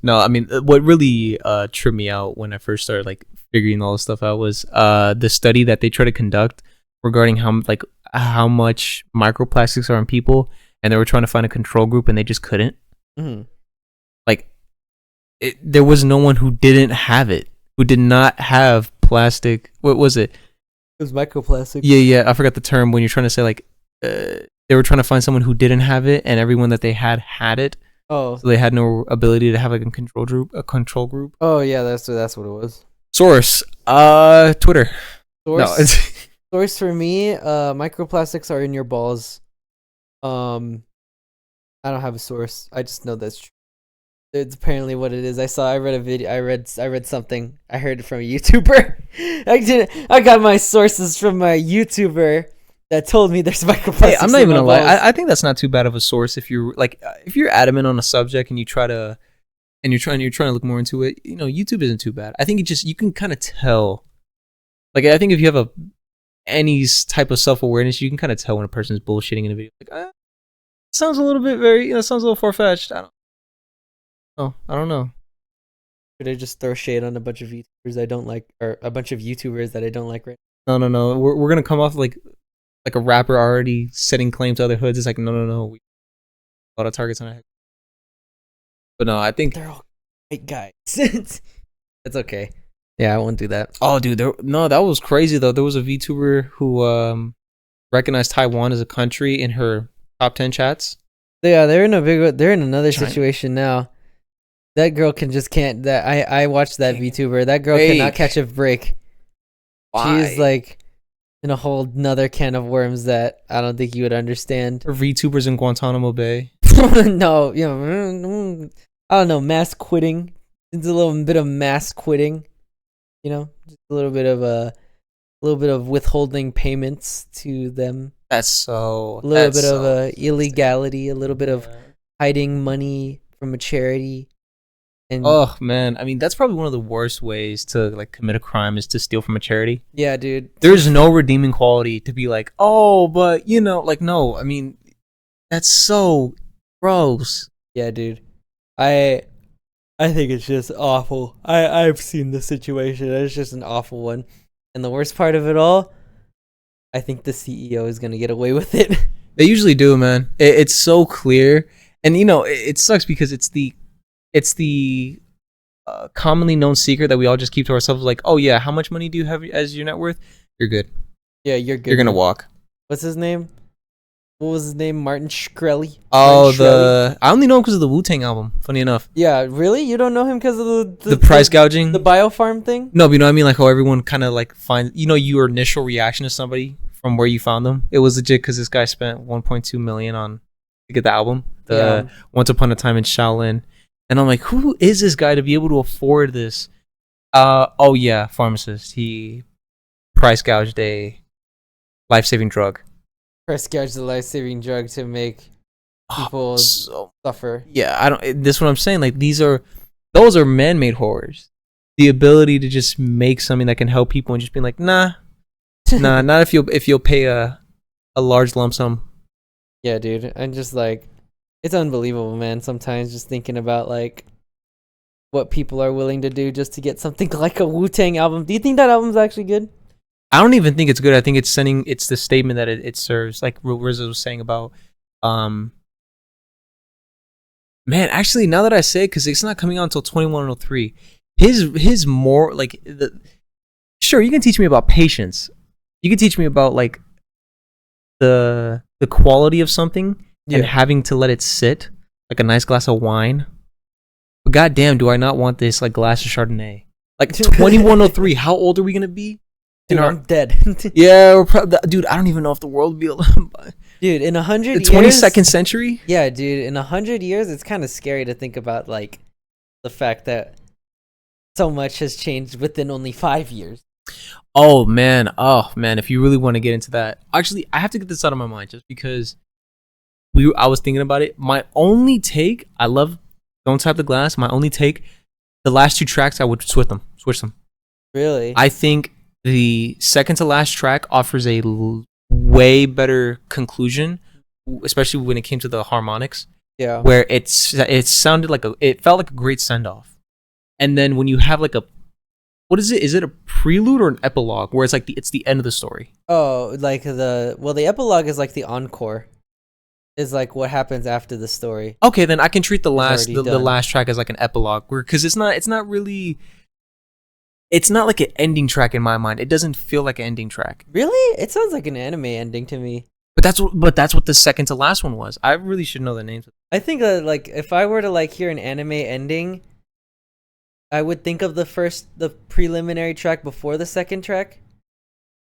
No, I mean, what really tripped me out when I first started like figuring all this stuff out was the study that they try to conduct regarding how much microplastics are in people, and they were trying to find a control group and they just couldn't. Mm-hmm. Like, there was no one who didn't have it, who did not have plastic. What was it? It was microplastic. Yeah, I forgot the term when you're trying to say like they were trying to find someone who didn't have it, and everyone that they had it. Oh, So they had no ability to have like a control group. oh yeah, that's what it was. Source, Twitter. Source, No, source for me, microplastics are in your balls. I don't have a source. I just know that's true. It's apparently what it is. I read a video. I read something. I heard it from a YouTuber. I got my sources from my YouTuber that told me there's microplastics. hey, I'm not in even my gonna lie. balls. I think that's not too bad of a source if you're like if you're adamant on a subject and you're trying to look more into it. You know, YouTube isn't too bad. I think you can kind of tell. Like, I think if you have any type of self awareness, you can kind of tell when a person's bullshitting in a video. Like, sounds a little bit sounds a little far fetched. I don't know. Should I just throw shade on a bunch of YouTubers I don't like, or a bunch of YouTubers that I don't like right No. We're gonna come off like a rapper already setting claim to other hoods. It's like no. We a lot of targets on our head. But no, I think now? They're all great guys. It's okay. Yeah, I won't do that. oh dude, that was crazy though. There was a VTuber who recognized Taiwan as a country in her top 10 chats. Yeah, they're in another China. situation now. That girl can't. I watched that VTuber. That girl cannot Fake. catch a break. Why? She's like in a whole nother can of worms that I don't think you would understand. Or VTubers in Guantanamo Bay. No, you know, I don't know, mass quitting. It's a little bit of mass quitting. You know, just a little bit of withholding payments to them. That's so. A little bit of illegality. A little bit of hiding money from a charity. And Oh man, I mean that's probably one of the worst ways to like commit a crime is to steal from a charity. yeah, dude. There's no redeeming quality to be like, oh, but you know, like no. I mean, that's so gross. Yeah, dude. I think it's just awful. I've seen the situation. It's just an awful one. And the worst part of it all, I think the CEO is gonna get away with it. They usually do, man. It's so clear, and you know, it sucks because it's the commonly known secret that we all just keep to ourselves. Like, oh yeah, how much money do you have as your net worth? You're good. Yeah, you're good. You're gonna walk. What's his name? What was his name? Martin Shkreli. Oh, Martin Shkreli? I only know him because of the Wu-Tang album. Funny enough, Yeah, really? You don't know him because of the price gouging. the biofarm thing? No, but you know what I mean? Like how everyone kind of like finds, you know, your initial reaction to somebody from where you found them. It was legit because this guy spent 1.2 million on to get the album, the Once Upon a Time in Shaolin, and I'm like, who is this guy to be able to afford this? Oh yeah, pharmacist. He price gouged a life-saving drug. Price gouge the life-saving drug to make people So suffer. yeah, I don't. This is what I'm saying. Like those are man-made horrors. The ability to just make something that can help people and just being like, nah, not if you'll pay a large lump sum. Yeah, dude. I'm just like, it's unbelievable, man. Sometimes just thinking about like what people are willing to do just to get something like a Wu-Tang album. Do you think that album's actually good? I don't even think it's good. I think it's the statement that it serves. Like RZA was saying about, man, actually now that I say it, because it's not coming out until 2103. His more like sure, you can teach me about patience. You can teach me about like the quality of something and having to let it sit like a nice glass of wine. But goddamn, do I not want this like glass of Chardonnay? Like 2103. How old are we gonna be? Dude, I'm dead. Yeah, dude, I don't even know if the world will be alive by Dude, in 100 the years, 22nd century. Yeah, dude, in 100 years, it's kind of scary to think about like the fact that so much has changed within only 5 years. Oh man, if you really want to get into that, actually, I have to get this out of my mind just because I was thinking about it. My only take, I love Don't Tap the Glass. My only take, the last two tracks, I would switch them. Really? I think the second to last track offers a way better conclusion, especially when it came to the harmonics. Yeah. where it sounded like it felt like a great send off, and then when you have like a what is it? Is it a prelude or an epilogue where it's like it's the end of the story? Oh, like the epilogue is like the encore. Is like what happens after the story. Okay, then I can treat the last already the done. last track as like an epilogue, because it's not really. It's not like an ending track in my mind. It doesn't feel like an ending track. Really? It sounds like an anime ending to me. But that's what the second to last one was. I really should know the names. I think that like if I were to like hear an anime ending, I would think of the preliminary track before the second track,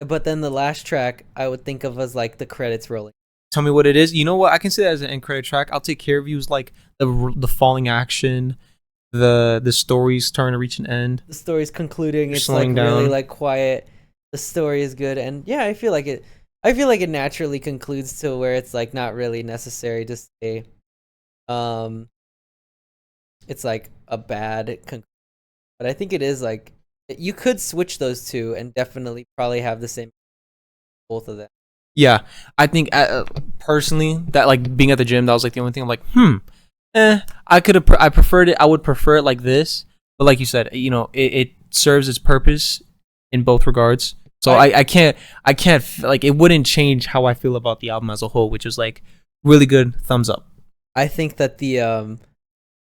but then the last track I would think of as like the credits rolling. Tell me what it is. You know what? I can say that as an end credit track. I'll take care of you as like the falling action, the story's starting to reach an end. The story's concluding. It's Slowing like really down. like quiet. The story is good, and yeah, I feel like it naturally concludes to where it's like not really necessary to say, it's like a bad conclusion. But I think it is like you could switch those two and definitely probably have the same both of them. Yeah, I think personally that like being at the gym, that was like the only thing I'm like, I could have I preferred it. I would prefer it like this, but like you said, you know, it serves its purpose in both regards. So I can't like it wouldn't change how I feel about the album as a whole, which is like really good, thumbs up. I think that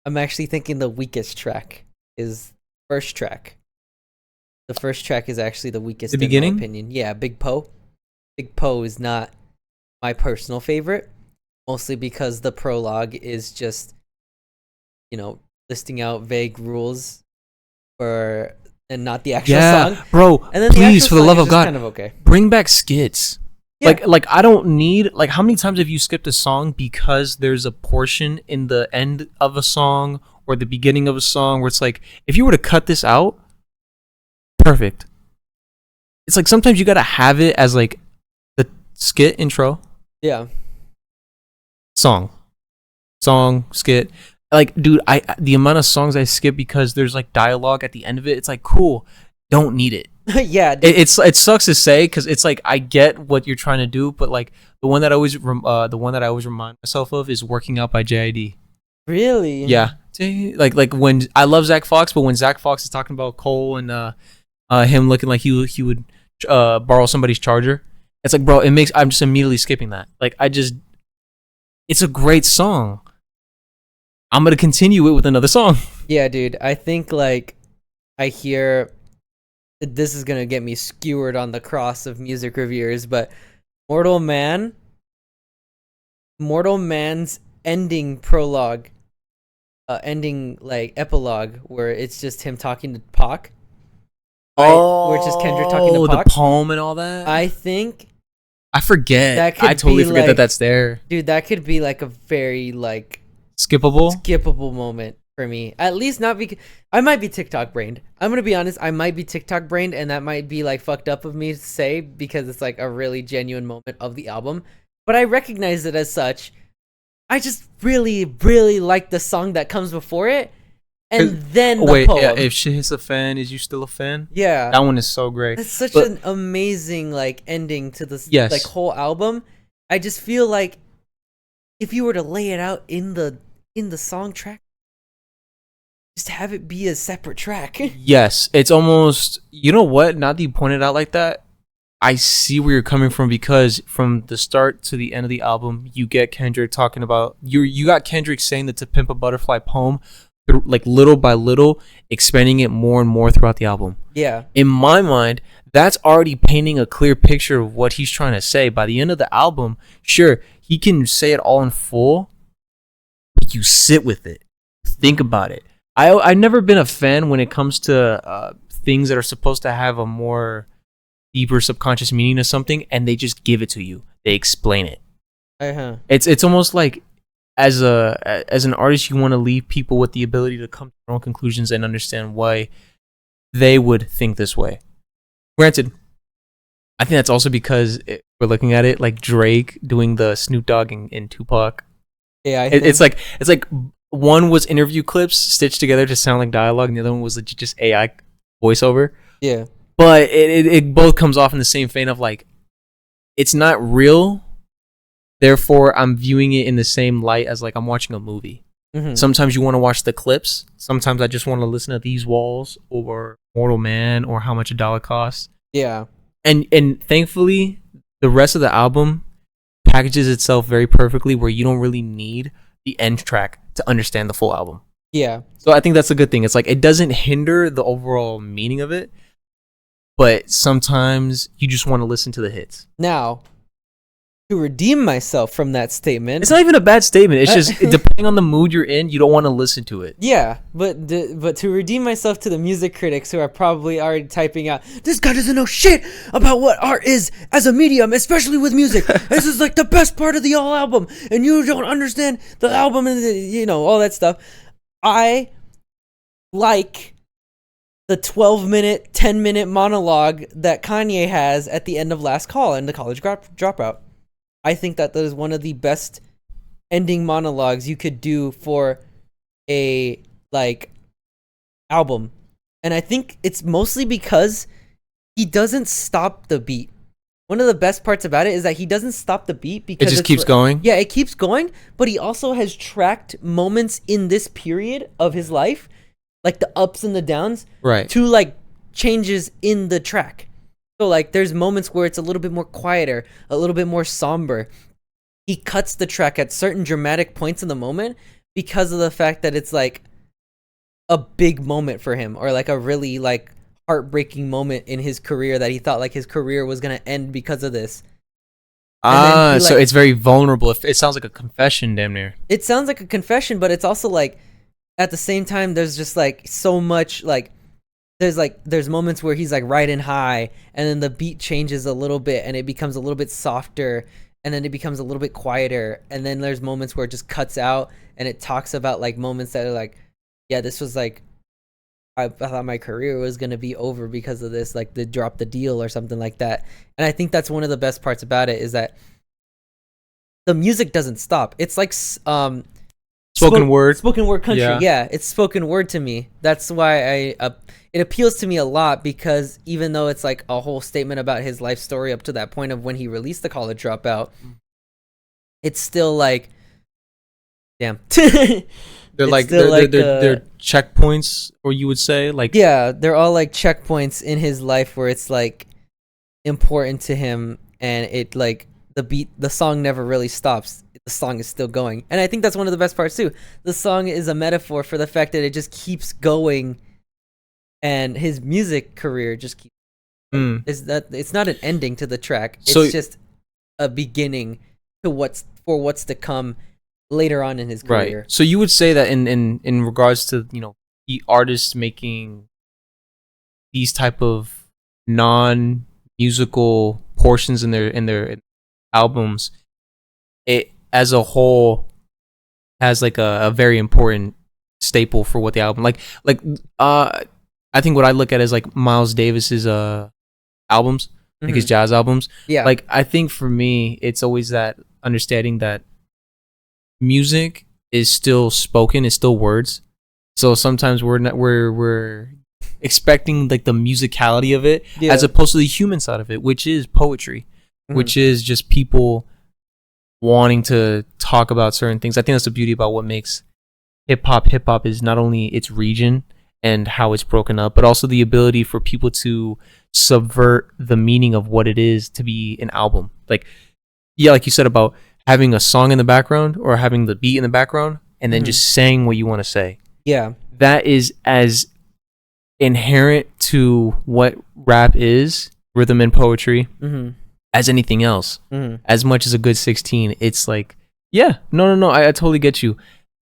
I'm actually thinking the weakest track is first track. The first track is actually the weakest The in beginning? my opinion. Yeah, Big Poe. Big Poe is not my personal favorite, mostly because the prologue is just, you know, listing out vague rules and not the actual song. Bro, And then please, the for the actual love song of is just God, kind of okay. bring back skits. Yeah. Like I don't need like how many times have you skipped a song because there's a portion in the end of a song or the beginning of a song where it's like if you were to cut this out, perfect. It's like sometimes you gotta have it as like the skit intro, Yeah. song, skit. Like, dude, the amount of songs I skip because there's like dialogue at the end of it, it's like cool. Don't need it. Yeah. It sucks to say because it's like I get what you're trying to do, but like the one that I always remind myself of is "Working Out" by JID. Really? Yeah, like when I love Zach Fox, but when Zach Fox is talking about Cole and him looking like he would borrow somebody's charger, it's like, bro, I'm just immediately skipping that. Like it's a great song. I'm gonna continue it with another song. Yeah, dude. I think like I hear this is gonna get me skewered on the cross of music reviewers, but Mortal Man's ending prologue, ending like epilogue, where it's just him talking to Pac. Right? Where it's just Kendrick talking to Pac. The poem and all that. I think I forget. that could I totally be forget like- that's there. dude, that could be like a very like Skippable. moment for me. At least not because I might be TikTok brained. I'm gonna be honest, I might be TikTok brained, and that might be like fucked up of me to say because it's like a really genuine moment of the album. But I recognize it as such. I just really, really like the song that comes before it, and then the poem. Yeah, if shit hits a fan, is you still a fan? Yeah, That one is so great. that's such But- an amazing like ending to this Yes. like whole album. I just feel like if you were to lay it out in the song track, just have it be a separate track. Yes, it's almost. You know what? Now that you pointed out like that, I see where you're coming from because from the start to the end of the album, you get Kendrick talking about you got Kendrick saying the "To Pimp a Butterfly" poem, like little by little, expanding it more and more throughout the album. Yeah, In my mind, that's already painting a clear picture of what he's trying to say. By the end of the album, sure, he can say it all in full, but you sit with it, think about it. I've never been a fan when it comes to things that are supposed to have a more deeper subconscious meaning to something, and they just give it to you. They explain it. It's almost like as an artist, you want to leave people with the ability to come to their own conclusions and understand why they would think this way. Granted, I think that's also because we're looking at it like Drake doing the Snoop Dogg in Tupac. yeah. It's like one was interview clips stitched together to sound like dialogue, and the other one was just AI voiceover. yeah, But it both comes off in the same vein of like, it's not real, Therefore, I'm viewing it in the same light as like I'm watching a movie. Mhm. Sometimes you want to watch the clips. Sometimes I just want to listen to These Walls or Mortal Man or How Much a Dollar Costs. Yeah. And thankfully, the rest of the album packages itself very perfectly where you don't really need the end track to understand the full album. Yeah. So I think that's a good thing. It's like it doesn't hinder the overall meaning of it, but sometimes you just want to listen to the hits. Now, to redeem myself from that statement, It's not even a bad statement. It's just depending on the mood you're in, you don't want to listen to it. yeah, but to redeem myself to the music critics who are probably already typing out, this guy doesn't know shit about what art is as a medium, especially with music. This is like the best part of the whole album, and you don't understand the album and all that stuff. I like the 12-minute, 10-minute monologue that Kanye has at the end of Last Call and the College Dropout. I think that is one of the best ending monologues you could do for a album. And I think it's mostly because he doesn't stop the beat. One of the best parts about it is that he doesn't stop the beat because It just keeps going? Yeah, it keeps going, but he also has tracked moments in this period of his life, like the ups and the downs, Right. to like changes in the track. So like there's moments where it's a little bit more quieter, a little bit more somber. He cuts the track at certain dramatic points in the moment because of the fact that it's like a big moment for him, or like a really like heartbreaking moment in his career that he thought like his career was going to end because of this. So it's very vulnerable. It sounds like a confession, damn near. It sounds like a confession, but it's also like at the same time there's just like so much like there's moments where he's like riding high and then the beat changes a little bit and it becomes a little bit softer and then it becomes a little bit quieter, and then there's moments where it just cuts out and it talks about like moments that are like, yeah, this was like I thought my career was going to be over because of this, like they dropped the deal or something like that. And I think that's one of the best parts about it is that the music doesn't stop. It's like Spoken word country. Yeah, it's spoken word to me. That's why it appeals to me a lot, because even though it's like a whole statement about his life story up to that point of when he released the College Dropout, it's still like, damn. They're like they're checkpoints, or you would say, like, yeah, they're all like checkpoints in his life where it's like important to him, and it like the song never really stops. The song is still going, and I think that's one of the best parts too. The song is a metaphor for the fact that it just keeps going, and his music career just keeps. It's not an ending to the track. It's just a beginning to what's to come later on in his career. Right. So you would say that in regards to the artists making these type of non-musical portions in their albums, it as a whole has like a very important staple for what the album I think what I look at is like Miles Davis's albums, like his jazz albums. Yeah. Like I think for me it's always that understanding that music is still spoken, it's still words. So sometimes we're expecting like the musicality of it as opposed to the human side of it, which is poetry, which is just people wanting to talk about certain things. I think that's the beauty about what makes hip hop is not only its region and how it's broken up, but also the ability for people to subvert the meaning of what it is to be an album. Like like you said about having a song in the background or having the beat in the background and then just saying what you want to say. Yeah. That is as inherent to what rap is, rhythm and poetry, as anything else. As much as a good 16, it's like, no, I totally get you.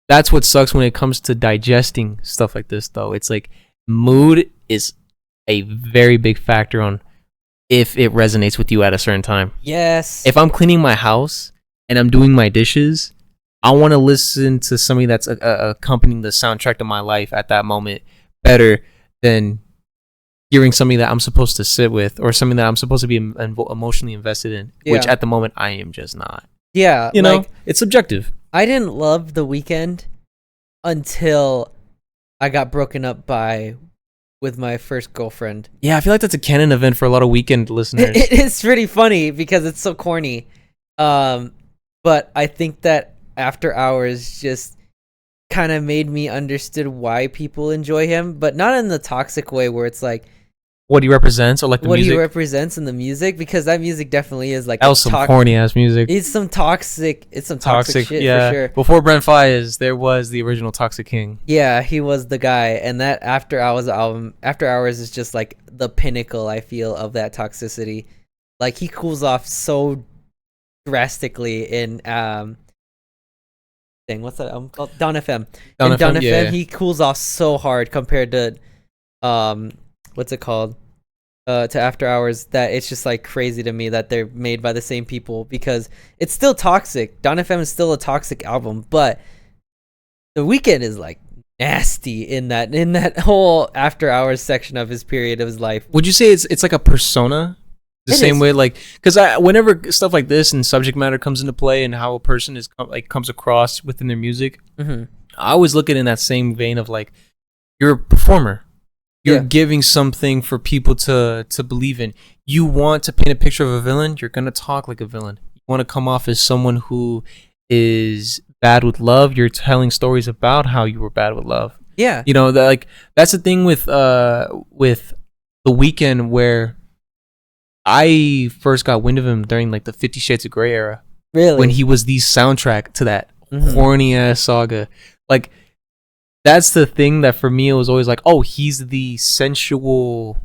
That's what sucks when it comes to digesting stuff like this, though. It's like mood is a very big factor on if it resonates with you at a certain time. Yes. If I'm cleaning my house and I'm doing my dishes, I want to listen to something that's accompanying the soundtrack to my life at that moment better than hearing something that I'm supposed to sit with or something that I'm supposed to be emotionally invested in, which at the moment I am just not. Yeah. You know, it's subjective. I didn't love The Weeknd until I got broken up with my first girlfriend. Yeah, I feel like that's a canon event for a lot of Weeknd listeners. It's pretty funny because it's so corny. but I think that After Hours just kind of made me understood why people enjoy him, but not in the toxic way where it's like What he represents, or like the what music. he represents in the music, because that music definitely is like That was some corny ass music. It's some toxic shit yeah. for sure. Before Brent Faiyaz, there was the original Toxic King. Yeah, he was the guy, and that After Hours album, After Hours is just like the pinnacle, I feel, of that toxicity. Like he cools off so drastically in what's that album called? Dawn FM. In Dawn FM, yeah. he cools off so hard compared to what's it called? To After Hours, that it's just like crazy to me that they're made by the same people, because it's still toxic. Dawn FM is still a toxic album, but The Weeknd is like nasty in that whole After Hours section of his period of his life. Would you say it's like a persona? The It same is. way, like, because whenever stuff like this and subject matter comes into play and how a person is comes across within their music, Mm-hmm. I always look at it in that same vein of like, you're a performer. You're Yeah. giving something for people to believe in. You want to paint a picture of a villain, you're gonna talk like a villain. You want to come off as someone who is bad with love, you're telling stories about how you were bad with love. Yeah. You know, that's the thing with The Weeknd, where I first got wind of him during like the 50 Shades of Grey era, Really? when he was the soundtrack to that Mhm. horny ass saga. Like, that's the thing that for me it was always like, oh, he's the sensual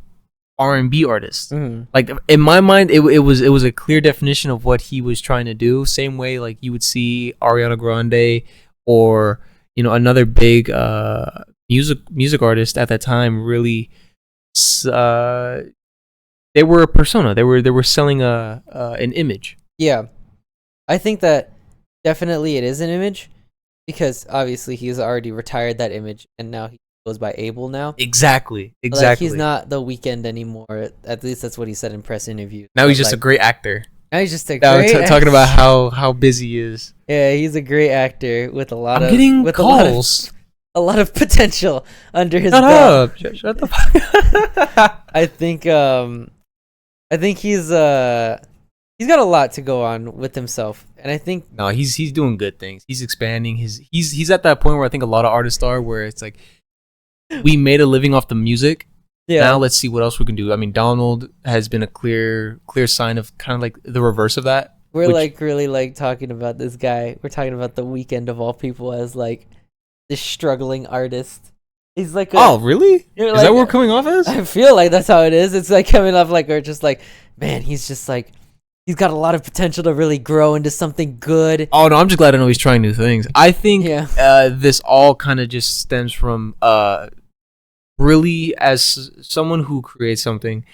R&B artist. Mhm. Like, in my mind, it was a clear definition of what he was trying to do. Same way like you would see Ariana Grande or, you know, another big music artist at that time really they were a persona. They were selling an image. Yeah. I think that definitely it is an image, because obviously he's already retired that image and now he goes by Abel now. Exactly. Like, he's not The Weeknd anymore. At least that's what he said in press interviews. Now he's But, just a like, great actor. now he's just a Now great talking about how busy he is. Yeah, he's a great actor with a lot I'm of getting with calls. a lot of potential under his Shut belt. up. Shut the fuck up. I think he's got a lot to go on with himself, and I think No, he's doing good things. He's expanding he's at that point where I think a lot of artists are, where it's like, we made a living off the music. yeah, Now let's see what else we can do. I mean, Donald has been a clear sign of kind of like the reverse of that. we're which- like really like talking about this guy. We're talking about The Weeknd of all people as like this struggling artist. He's like Oh, really? you're Is like- that what we're coming off as? I feel like that's how it is. It's like coming off like, or just like, man, he's just like, he's got a lot of potential to really grow into something good. Oh no, I'm just glad I know he's trying new things. I think Yeah. this all kind of just stems from really, as someone who creates something,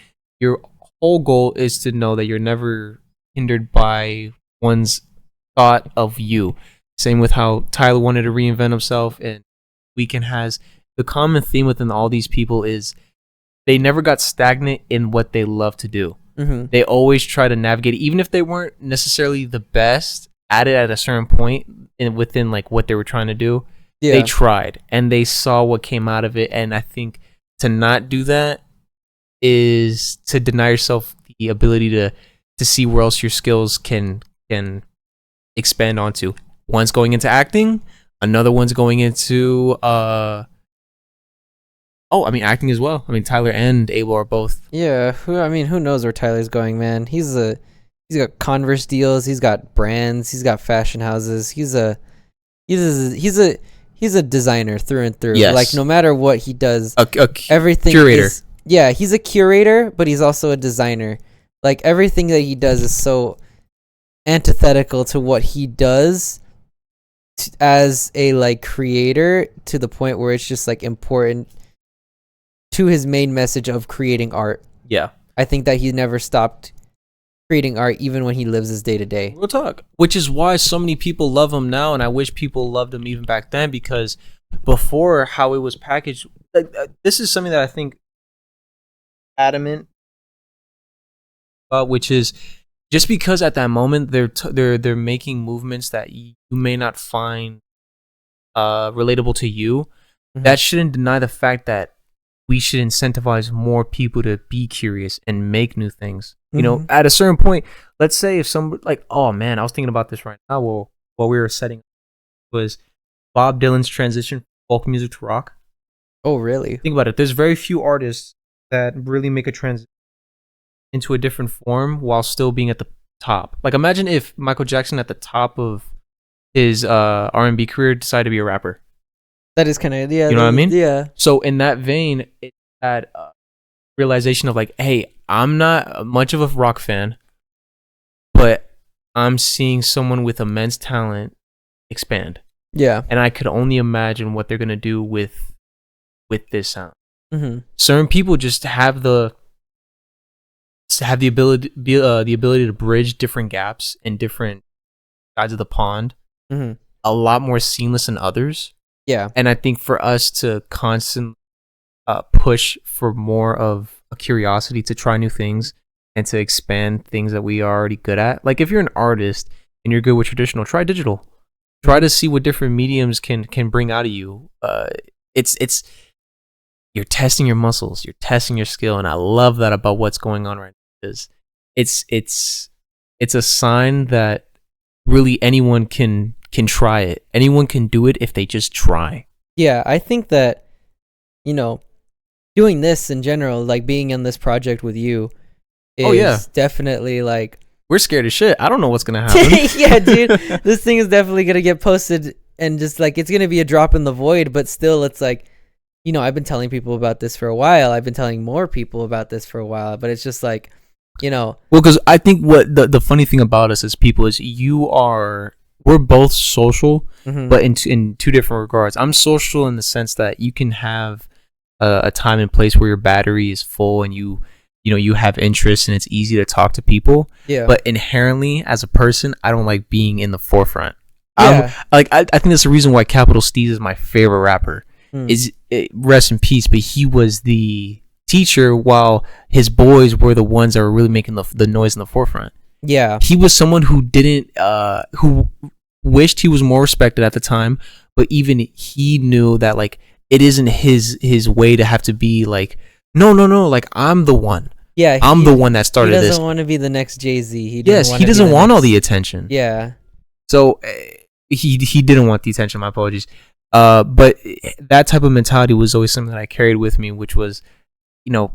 your whole goal is to know that you're never hindered by one's thought of you. Same with how Tyler wanted to reinvent himself, and Weeknd has. The common theme within all these people is they never got stagnant in what they love to do. Mm-hmm. They always try to navigate, even if they weren't necessarily the best at it at a certain point within like what they were trying to do. Yeah. They tried and they saw what came out of it. And I think to not do that is to deny yourself the ability to see where else your skills can expand onto. One's going into acting, another one's going into acting as well. I mean, Tyler and Abel are both. Yeah, who knows where Tyler's going, man? He's got Converse deals, he's got brands, he's got fashion houses. He's a designer through and through. Yes. Like, no matter what he does, A everything curator. Yeah, he's a curator, but he's also a designer. Like, everything that he does is so antithetical to what he does as a like creator, to the point where it's just like important to his main message of creating art. Yeah. I think that he never stopped creating art, even when he lives his day to day. Real talk. Which is why so many people love him now, and I wish people loved him even back then, because before, how it was packaged, this is something that I think adamant about, which is just because at that moment they're making movements that you may not find relatable to you, Mhm. that shouldn't deny the fact that we should incentivize more people to be curious and make new things. You know, at a certain point, let's say if somebody like, oh man, I was thinking about this right now while we were setting was Bob Dylan's transition from folk music to rock. Oh, really? Think about it. There's very few artists that really make a transition into a different form while still being at the top. Like imagine if Michael Jackson at the top of his R&B career decided to be a rapper. That is kind of, yeah. You know what I mean? Yeah. So in that vein, it's that realization of like, hey, I'm not much of a rock fan, but I'm seeing someone with immense talent expand. Yeah. And I could only imagine what they're going to do with this sound. Mm-hmm. Certain people just have the ability to bridge different gaps in different sides of the pond a lot more seamless than others. Yeah. And I think for us to constantly push for more of a curiosity to try new things and to expand things that we are already good at. Like if you're an artist and you're good with traditional, try digital. Try to see what different mediums can bring out of you. It's you're testing your muscles, you're testing your skill, and I love that about what's going on right now. It's a sign that really anyone can try it. Anyone can do it if they just try. Yeah, I think that, you know, doing this in general, like being in this project with you, is definitely like... We're scared as shit. I don't know what's going to happen. Yeah, dude. This thing is definitely going to get posted and just like, it's going to be a drop in the void, but still it's like, you know, I've been telling people about this for a while. I've been telling more people about this for a while, but it's just like, you know... Well, because I think what the funny thing about us as people is we're both social, but in two different regards. I'm social in the sense that you can have a time and place where your battery is full and you have interests and it's easy to talk to people. Yeah. But inherently, as a person, I don't like being in the forefront. Yeah. I think that's the reason why Capital Steez is my favorite rapper. Rest in peace, but he was the teacher while his boys were the ones that were really making the noise in the forefront. Yeah. He was someone who who wished he was more respected at the time, but even he knew that like it isn't his way to have to be like, no, like I'm the one. Yeah. I'm the one that started this. He doesn't want to be the next Jay-Z. He doesn't want all the attention. Yeah. So he didn't want the attention. My apologies. But that type of mentality was always something that I carried with me, which was, you know,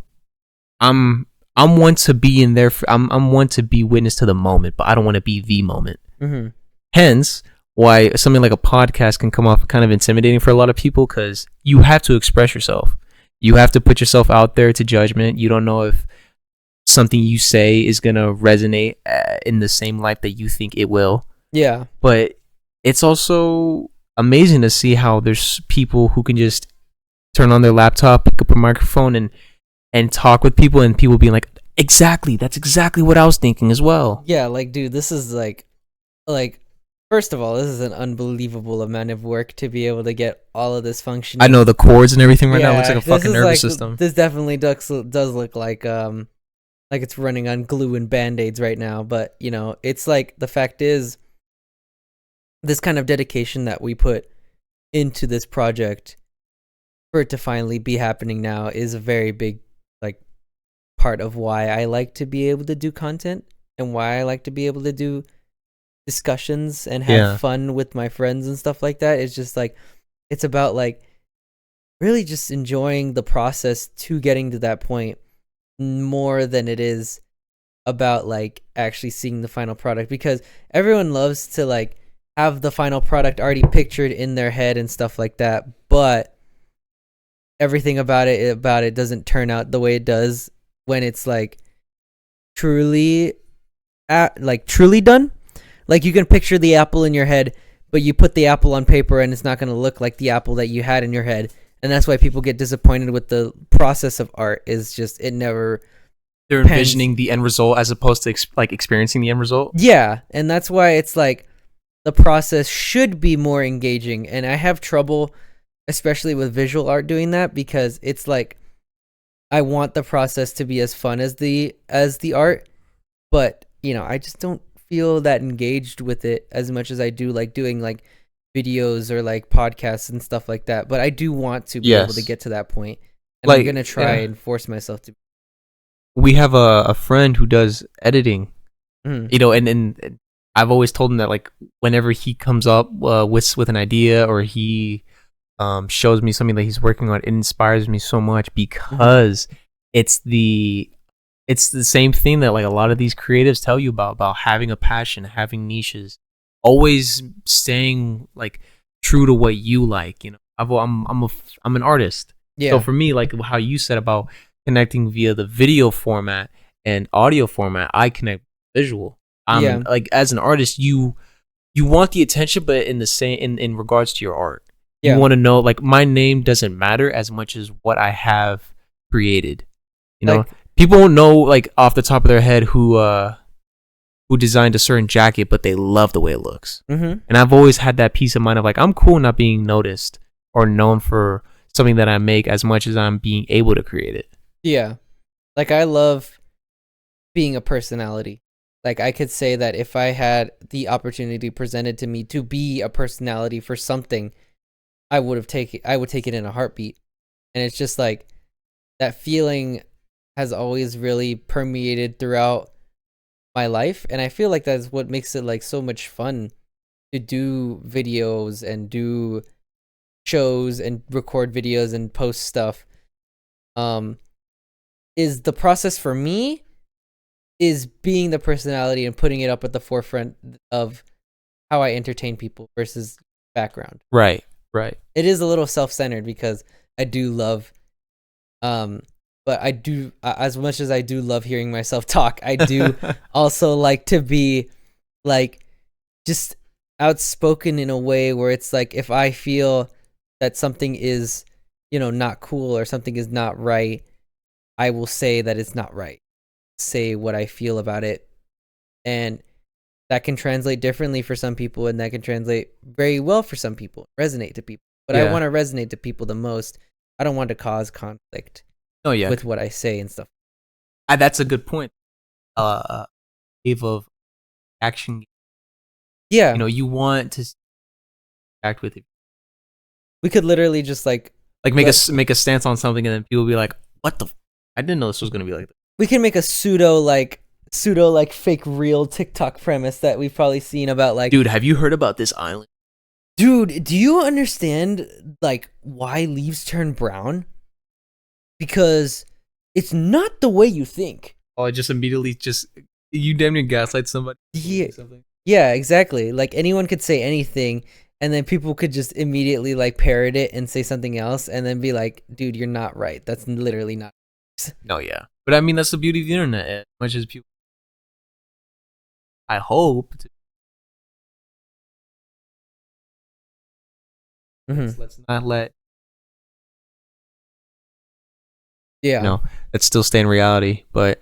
I'm one to be in there. I'm one to be witness to the moment, but I don't want to be the moment. Mm-hmm. Hence, why something like a podcast can come off kind of intimidating for a lot of people, because you have to express yourself. You have to put yourself out there to judgment. You don't know if something you say is gonna resonate in the same light that you think it will. Yeah. But it's also amazing to see how there's people who can just turn on their laptop, pick up a microphone, and talk with people, and people being like, exactly, that's exactly what I was thinking as well. Yeah, like, dude, this is like first of all, this is an unbelievable amount of work to be able to get all of this functioning. I know the chords and everything right now looks like a fucking nervous system. This definitely does look like it's running on glue and band-aids right now, but you know, it's like the fact is this kind of dedication that we put into this project for it to finally be happening now is a very big like part of why I like to be able to do content and why I like to be able to do discussions and have fun with my friends and stuff like that. It's just like, it's about like really just enjoying the process to getting to that point more than it is about like actually seeing the final product, because everyone loves to like have the final product already pictured in their head and stuff like that, but everything about it doesn't turn out the way it does when it's like truly done. Like you can picture the apple in your head, but you put the apple on paper and it's not going to look like the apple that you had in your head. And that's why people get disappointed with the process of art, is just it never... They're envisioning the end result as opposed to experiencing the end result. Yeah, and that's why it's like the process should be more engaging. And I have trouble, especially with visual art, doing that, because it's like I want the process to be as fun as the art, but you know, I just don't feel that engaged with it as much as I do like doing like videos or like podcasts and stuff like that. But I do want to be able to get to that point. and I'm gonna try and force myself to. We have a friend who does editing, Mm. you know, and I've always told him that like whenever he comes up with an idea or he shows me something that he's working on, it inspires me so much because it's the same thing that like a lot of these creatives tell you about having a passion, having niches, always staying like true to what you like. You know, I'm an artist, Yeah. so for me, like how you said about connecting via the video format and audio format, I connect visual. Like as an artist, you want the attention, but in the same in regards to your art, you want to know like my name doesn't matter as much as what I have created. You know, Like, people won't know like off the top of their head who designed a certain jacket, but they love the way it looks. Mm-hmm. And I've always had that peace of mind of like I'm cool not being noticed or known for something that I make as much as I'm being able to create it. Yeah. Like I love being a personality. Like I could say that if I had the opportunity presented to me to be a personality for something, I would take it in a heartbeat. And it's just like that feeling has always really permeated throughout my life, and I feel like that's what makes it like so much fun to do videos and do shows and record videos and post stuff. Is the process for me is being the personality and putting it up at the forefront of how I entertain people versus background. Right. It is a little self-centered because I do love but I do as much as I do love hearing myself talk, I do also like to be like just outspoken in a way where it's like if I feel that something is, you know, not cool or something is not right, I will say that it's not right. Say what I feel about it. And that can translate differently for some people, and that can translate very well for some people, resonate to people. But I want to resonate to people the most. I don't want to cause conflict with what I say and stuff. That's a good point. Wave of action. Yeah. You know, you want to act with it. We could literally just like make a stance on something, and then people will be like, "What the? I didn't know this was gonna be like that." We can make a pseudo fake real TikTok premise that we've probably seen about like, dude, have you heard about this island? Dude, do you understand like why leaves turn brown? Because it's not the way you think. Oh, I just immediately you damn near gaslight somebody. Yeah. Yeah, exactly. Like anyone could say anything, and then people could just immediately like parrot it and say something else, and then be like, "Dude, you're not right. That's literally not." No, yeah, but I mean that's the beauty of the internet. As much as people, I hope. Let's not let. Yeah. No, let's still stay in reality. But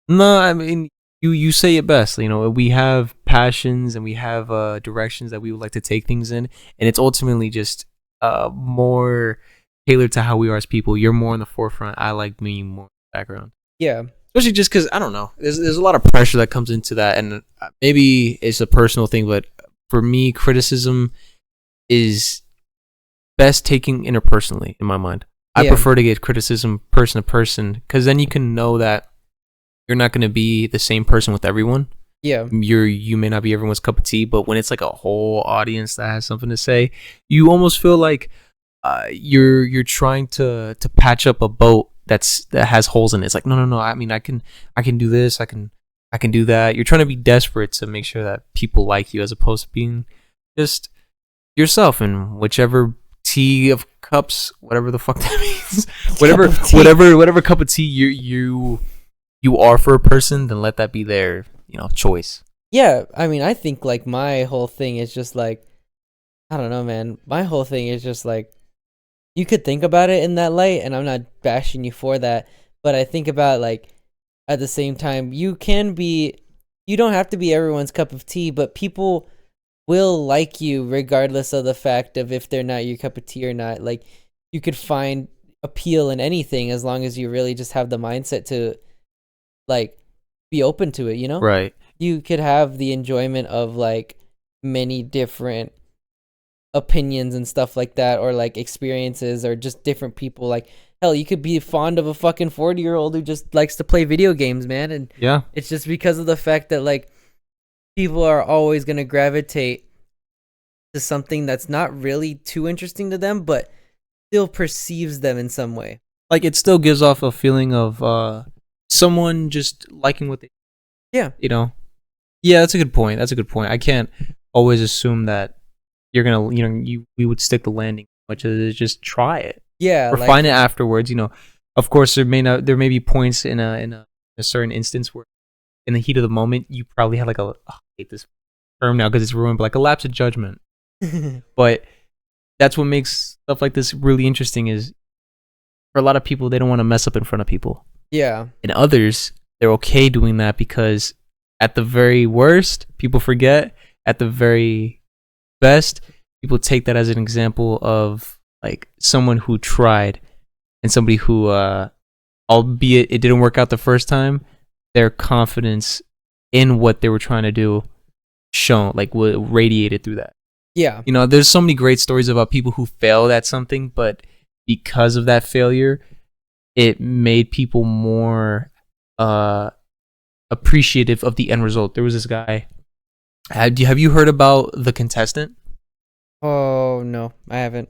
no, I mean you say it best. You know, we have passions and we have directions that we would like to take things in, and it's ultimately just more tailored to how we are as people. You're more in the forefront. I like being more in the background. Yeah. Especially just because I don't know. There's a lot of pressure that comes into that, and maybe it's a personal thing, but for me, criticism is best taken interpersonally in my mind. I prefer to get criticism person to person because then you can know that you're not going to be the same person with everyone. Yeah. You may not be everyone's cup of tea, but when it's like a whole audience that has something to say, you almost feel like you're trying to patch up a boat that has holes in it. It's like no. I mean, I can do this. I can do that. You're trying to be desperate to make sure that people like you, as opposed to being just yourself in whichever tea of cups, whatever the fuck that means. whatever cup of tea you are for a person, then let that be their choice. Yeah, I mean, I think like my whole thing is just like, I don't know, man. My whole thing is just like, you could think about it in that light, and I'm not bashing you for that, but I think about like at the same time, you don't have to be everyone's cup of tea, but people will like you regardless of the fact of if they're not your cup of tea or not. Like you could find appeal in anything as long as you really just have the mindset to like be open to it, Right. You could have the enjoyment of like many different opinions and stuff like that, or like experiences, or just different people. Like hell, you could be fond of a fucking 40-year-old who just likes to play video games, man. And Yeah. it's just because of the fact that like people are always gonna gravitate to something that's not really too interesting to them, but still perceives them in some way. Like, it still gives off a feeling of someone just liking what they, Yeah. you know. Yeah, that's a good point. I can't always assume that you're gonna, we would stick the landing as much as just try it. Yeah. Refine it afterwards. Of course, there may be points in a certain instance where, in the heat of the moment, you probably have like I hate this term now because it's ruined, but like a lapse of judgment. But that's what makes stuff like this really interesting. Is for a lot of people, they don't want to mess up in front of people. Yeah. And others, they're okay doing that because at the very worst, people forget. At the very best, people take that as an example of like someone who tried and somebody who, albeit it didn't work out the first time, their confidence in what they were trying to do radiated through that. Yeah. There's so many great stories about people who failed at something, but because of that failure, it made people more appreciative of the end result. There was this guy. Have you heard about The Contestant? Oh no, I haven't.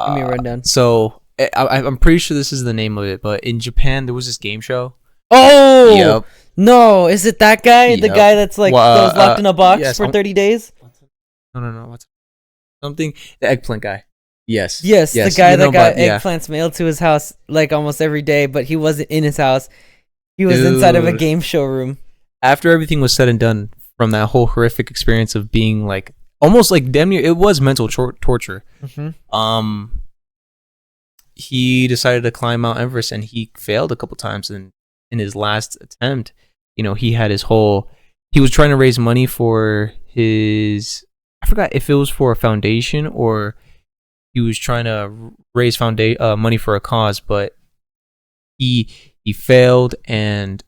Give me a rundown. So I'm pretty sure this is the name of it, but in Japan there was this game show. Oh Yep. No, is it that guy? The Yep. guy that's like that was locked in a box yes, for 30 days? No. What's something? The eggplant guy. Yes. Yes, the guy you that know got about- yeah. eggplants mailed to his house like almost every day, but he wasn't in his house. He was inside of a Dude. game show room. After everything was said and done, from that whole horrific experience of being like almost like damn near, it was mental torture. Mm-hmm. He decided to climb Mount Everest and he failed a couple times. And in his last attempt, he had he was trying to raise money for I forgot if it was for a foundation or he was trying to raise money for a cause, but he failed, and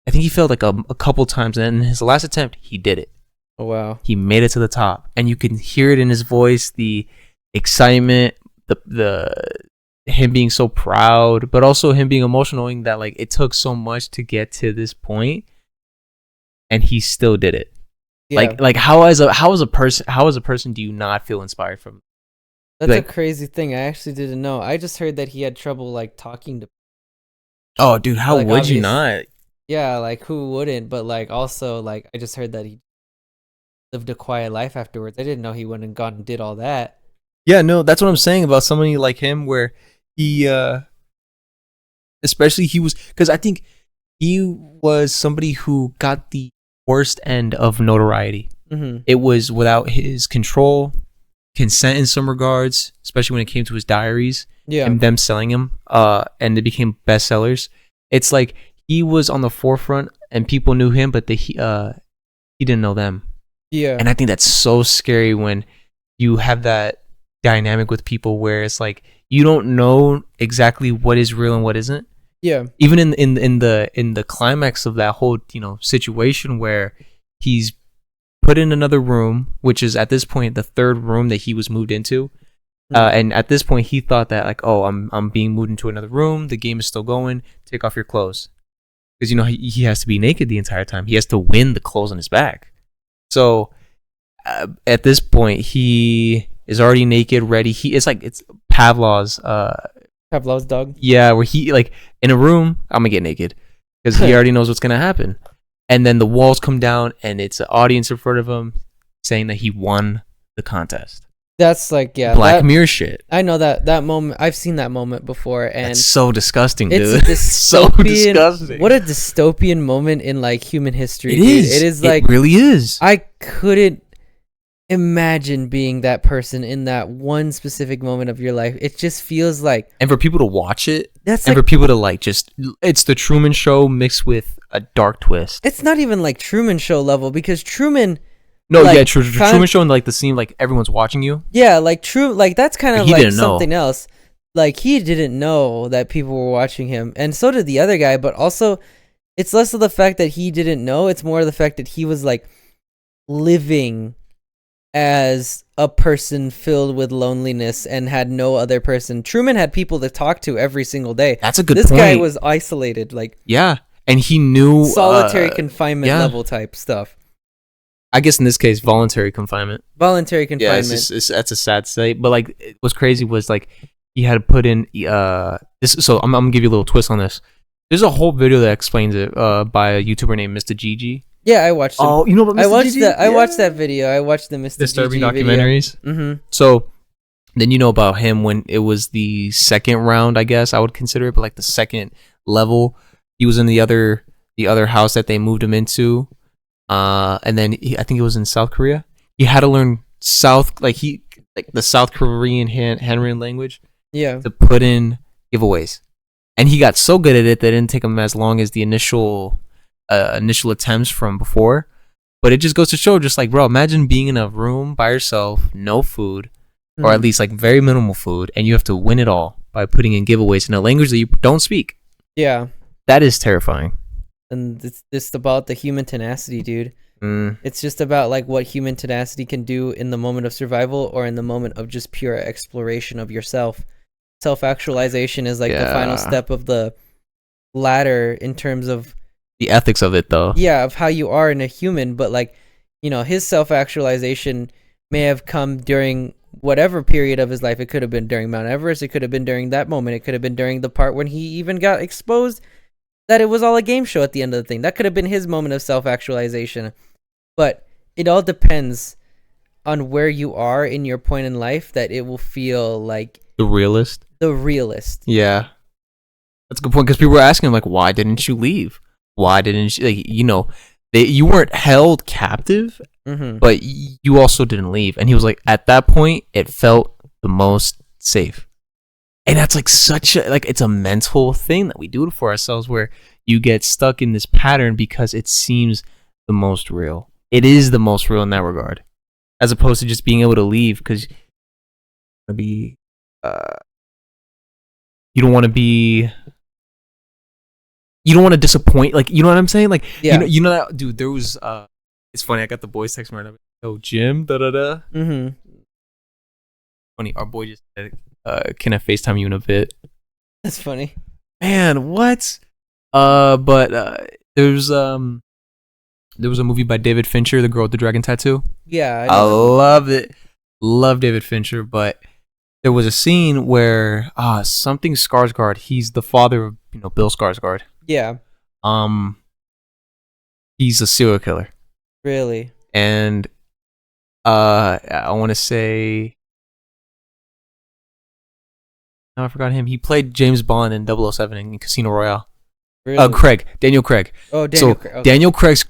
I think he failed like a couple times, and in his last attempt, he did it. Oh wow. He made it to the top, and you can hear it in his voice, the excitement, the him being so proud, but also him being emotional, knowing that like it took so much to get to this point, and he still did it. Yeah. Like how as a person do you not feel inspired from? That's like- a crazy thing. I actually didn't know. I just heard that he had trouble like talking to. Oh, dude, how Like, would you obvious- not? Yeah, like who wouldn't? But like also like I just heard that he lived a quiet life afterwards. I didn't know he went and gone and did all that. Yeah, no, that's what I'm saying about somebody like him, where he, especially he was, because I think he was somebody who got the worst end of notoriety. Mm-hmm. It was without his control, consent in some regards, especially when it came to his diaries Yeah. and them selling him, and they became bestsellers. It's like he was on the forefront and people knew him, but he didn't know them. Yeah. And I think that's so scary when you have that dynamic with people where it's like you don't know exactly what is real and what isn't. Yeah. Even in the climax of that whole situation where he's put in another room, which is at this point the third room that he was moved into, and at this point he thought that like, oh, I'm being moved into another room. The game is still going. Take off your clothes, because he has to be naked the entire time. He has to win the clothes on his back. So at this point he is already naked, ready. It's Pavlov's dog. yeah, where he like in a room, I'm gonna get naked because he already knows what's gonna happen. And then the walls come down and it's an audience in front of him saying that he won the contest. That's like Black Mirror shit. I know that moment. I've seen that moment before, and That's so disgusting, it's dude. a so dystopian. disgusting. What a dystopian moment in like human history. It dude. is. It is like It really is. I couldn't imagine being that person in that one specific moment of your life. It just feels like And for people to watch it, that's and like for people to like it's the Truman Show mixed with a dark twist. it's not even like Truman Show level, because Truman, No, like, yeah, kind Truman of- Show, and like the scene, like everyone's watching you. yeah, like that's kind But of he like didn't know. something else. Like he didn't know that people were watching him, and so did the other guy. But also, it's less of the fact that he didn't know; it's more the fact that he was like living as a person filled with loneliness and had no other person. Truman had people to talk to every single day. That's a good This point. guy was isolated, like Yeah, and he knew solitary confinement yeah. level type stuff. I guess in this case, voluntary confinement. Voluntary Yeah, confinement. that's a sad state. But like, what's crazy was like he had to put in this. So I'm gonna give you a little twist on this. There's a whole video that explains it by a YouTuber named Mr. Gigi. Yeah, I watched it. Oh, you know about Mr. I watched Gigi? that. I Yeah. watched that video. I watched the Mr. Disturbing Gigi documentaries. Mm-hmm. So then you know about him when it was the second round, I guess I would consider it, but like the second level, he was in the other house that they moved him into, and then I think it was in South Korea. He had to learn the South Korean handwritten language Yeah. to put in giveaways, and he got so good at it that it didn't take him as long as the initial attempts from before. But it just goes to show, just like, bro, imagine being in a room by yourself, no food, or at least like very minimal food, and you have to win it all by putting in giveaways in a language that you don't speak. Yeah. That is terrifying. And it's just about the human tenacity, dude. It's just about like what human tenacity can do in the moment of survival or in the moment of just pure exploration of yourself. Self-actualization is like the final step of the ladder in terms of The ethics of it, though. yeah, of how you are in a human. But like, you know, his self-actualization may have come during whatever period of his life. It could have been during Mount Everest. It could have been during that moment. It could have been during the part when he even got exposed that it was all a game show at the end of the thing. That could have been his moment of self-actualization. But it all depends on where you are in your point in life that it will feel like The realist. the realist. Yeah, that's a good point, because people were asking him like, why didn't you leave? Why didn't you, like, you know, you weren't held captive, but you also didn't leave. And he was like, at that point, it felt the most safe. And that's like such a, like, it's a mental thing that we do for ourselves, where you get stuck in this pattern because it seems the most real. It is the most real in that regard, as opposed to just being able to leave because you don't want to be. You don't want to disappoint, like, you know what I'm saying? Like, Yeah. you know that, dude, there was, it's funny, I got the boys text me right now. Oh, Jim, da-da-da. Funny, our boy just said, can I FaceTime you in a bit? That's funny. Man, what? There was a movie by David Fincher, The Girl with the Dragon Tattoo. Yeah. I love it. Love David Fincher, but there was a scene where, something Skarsgård, he's the father of, Bill Skarsgård. Yeah. He's a serial killer. Really? And I want to say, no, I forgot him. He played James Bond in 007 in Casino Royale. Really? Daniel Craig. Oh, Daniel Craig. Okay. Daniel Craig's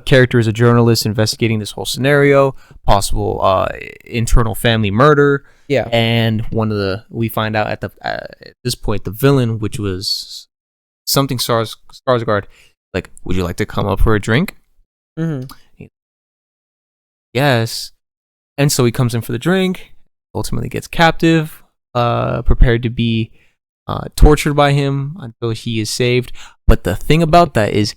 character is a journalist investigating this whole scenario, possible internal family murder. Yeah. And we find out at this point, the villain, which was something Skarsgård, like, would you like to come up for a drink? Yes. And so he comes in for the drink, ultimately gets captive, prepared to be tortured by him until he is saved. But the thing about that is,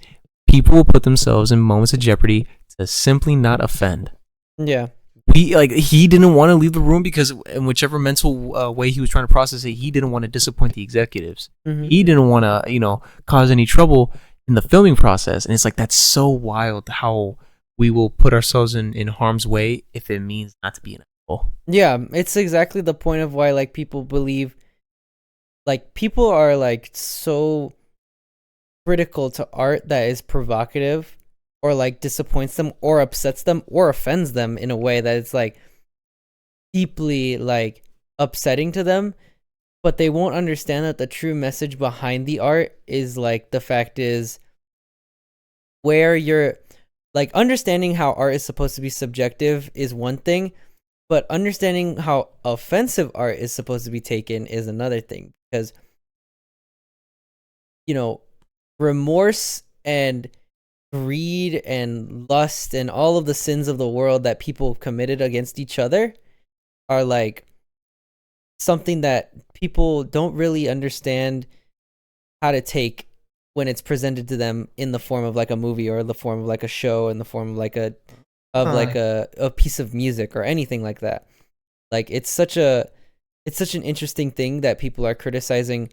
people will put themselves in moments of jeopardy to simply not offend. Yeah. He didn't want to leave the room because in whichever mental way he was trying to process it, he didn't want to disappoint the executives. He didn't want to, cause any trouble in the filming process. And it's like, that's so wild how we will put ourselves in harm's way if it means not to be an asshole. Yeah, it's exactly the point of why, like, people believe, like, people are, like, so critical to art that is provocative or, like, disappoints them or upsets them or offends them in a way that it's, like, deeply, like, upsetting to them. But they won't understand that the true message behind the art is, like, the fact is where you're, like, understanding how art is supposed to be subjective is one thing, but understanding how offensive art is supposed to be taken is another thing. Because, remorse and greed and lust and all of the sins of the world that people have committed against each other are, like, something that people don't really understand how to take when it's presented to them in the form of, like, a movie or the form of, like, a show, in the form of, like, a of like a piece of music or anything like that. Like it's such an interesting thing that people are criticizing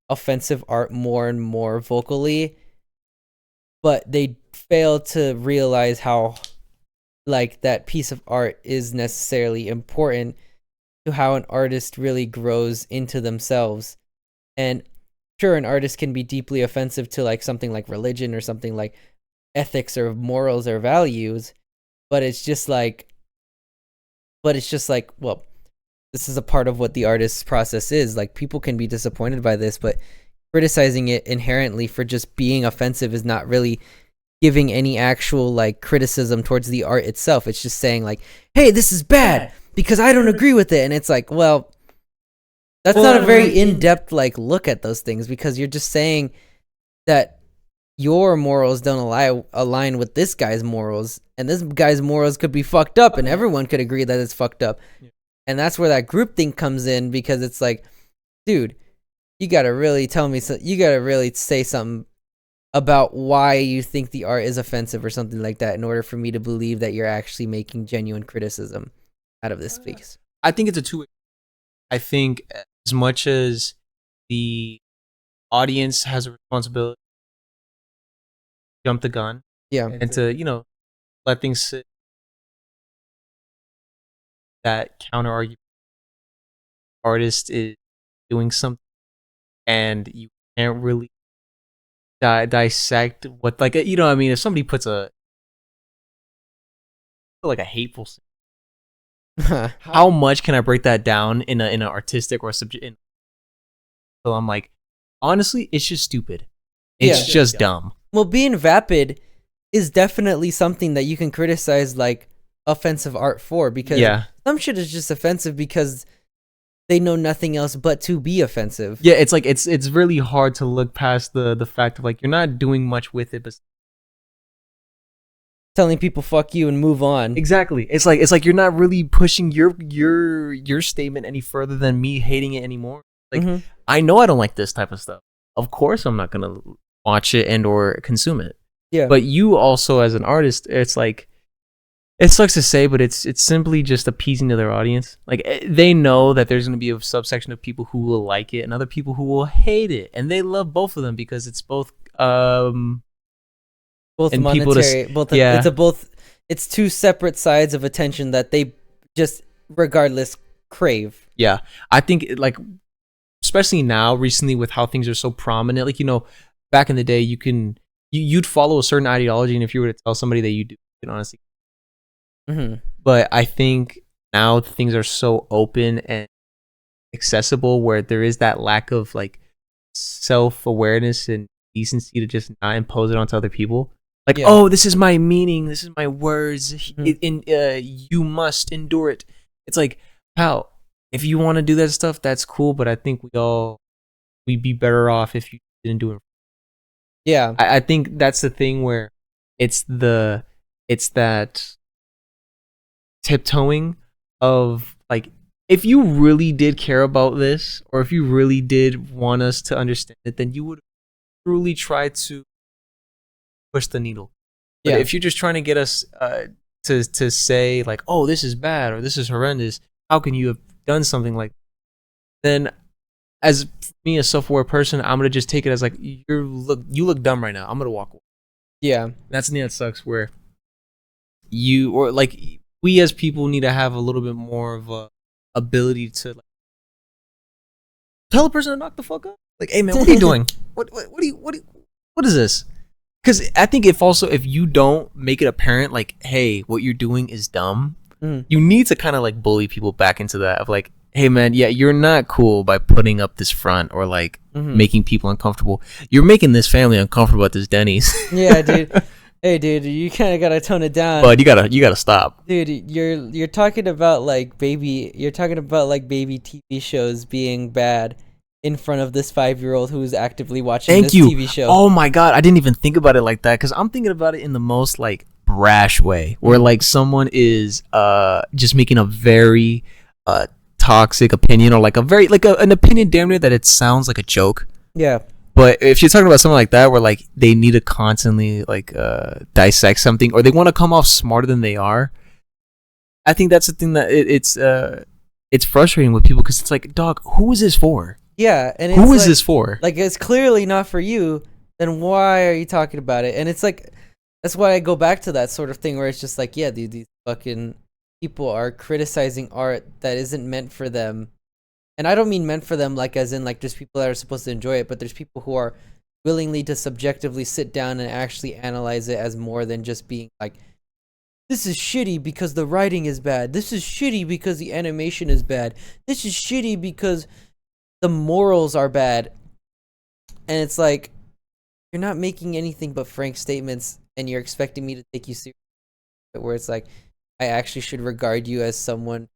offensive art more and more vocally, but they fail to realize how like that piece of art is necessarily important to how an artist really grows into themselves. And sure, an artist can be deeply offensive to like something like religion or something like ethics or morals or values, but it's just like well, this is a part of what the artist's process is. Like people can be disappointed by this, but criticizing it inherently for just being offensive is not really giving any actual like criticism towards the art itself. It's just saying like, hey, this is bad because I don't agree with it. And it's like, well, that's not a very in-depth like look at those things, because you're just saying that your morals don't align with this guy's morals, and this guy's morals could be fucked up, and everyone could agree that it's fucked up. Yeah. And that's where that groupthink comes in, because it's like, dude, you gotta really tell me, you gotta really say something about why you think the art is offensive or something like that in order for me to believe that you're actually making genuine criticism out of this piece. I think it's a two-way. I think as much as the audience has a responsibility to jump the gun, yeah, and to, you know, let things sit, that counter argument, artist is doing something and you can't really dissect what, like, you know what I mean? If somebody puts a hateful how much can I break that down in an artistic or subject? So I'm like, honestly, it's just stupid. It's just dumb. Well, being vapid is definitely something that you can criticize like offensive art for, because some shit is just offensive because they know nothing else but to be offensive. Yeah, it's like it's really hard to look past the fact of like you're not doing much with it, but telling people fuck you and move on. Exactly. It's like you're not really pushing your statement any further than me hating it anymore. Like I know I don't like this type of stuff. Of course I'm not gonna watch it and or consume it. Yeah. But you also as an artist, it's like, it sucks to say, but it's simply just appeasing to their audience. Like they know that there's gonna be a subsection of people who will like it and other people who will hate it, and they love both of them because it's both monetary, it's two separate sides of attention that they just regardless crave. Yeah, I think like, especially now recently with how things are so prominent, like, you know, back in the day you'd follow a certain ideology, and if you were to tell somebody that you do, you can honestly. But I think now things are so open and accessible where there is that lack of like self-awareness and decency to just not impose it onto other people. Like, oh, this is my meaning, this is my words, you must endure it. It's like, pal, if you want to do that stuff, that's cool, but I think we'd be better off if you didn't do it. Yeah. I think that's the thing where it's that tiptoeing of like, if you really did care about this, or if you really did want us to understand it, then you would truly try to push the needle. But if you're just trying to get us to say like, oh, this is bad or this is horrendous, how can you have done something like that? Then as me, a self-aware person, I'm gonna just take it as like, you look dumb right now, I'm gonna walk away. Yeah, that's the thing that sucks, where you, or like, we as people need to have a little bit more of a ability to like, tell a person to knock the fuck up. Like, hey man, what are you doing? What is this? Because I think if you don't make it apparent, like, hey, what you're doing is dumb, you need to kind of like bully people back into that of like, hey man, yeah, you're not cool by putting up this front or like making people uncomfortable. You're making this family uncomfortable at this Denny's. Yeah, dude. Hey, dude, you kind of gotta tone it down. But you gotta stop, dude. You're talking about like baby TV shows being bad in front of this 5-year-old who's actively watching this TV show. Oh my god, I didn't even think about it like that, because I'm thinking about it in the most like brash way, where like someone is just making a very toxic opinion, or like a very like an opinion damn near that it sounds like a joke. Yeah. But if you're talking about something like that, where like they need to constantly like dissect something, or they want to come off smarter than they are, I think that's the thing that it's frustrating with people, because it's like, dog, who is this for? Yeah, and who is this for? Like, it's clearly not for you. Then why are you talking about it? And it's like, that's why I go back to that sort of thing where it's just like, yeah, dude, these fucking people are criticizing art that isn't meant for them. And I don't mean meant for them like as in like just people that are supposed to enjoy it, but there's people who are willingly to subjectively sit down and actually analyze it as more than just being like, this is shitty because the writing is bad. This is shitty because the animation is bad. This is shitty because the morals are bad. And it's like, you're not making anything but frank statements, and you're expecting me to take you seriously, where it's like, I actually should regard you as someone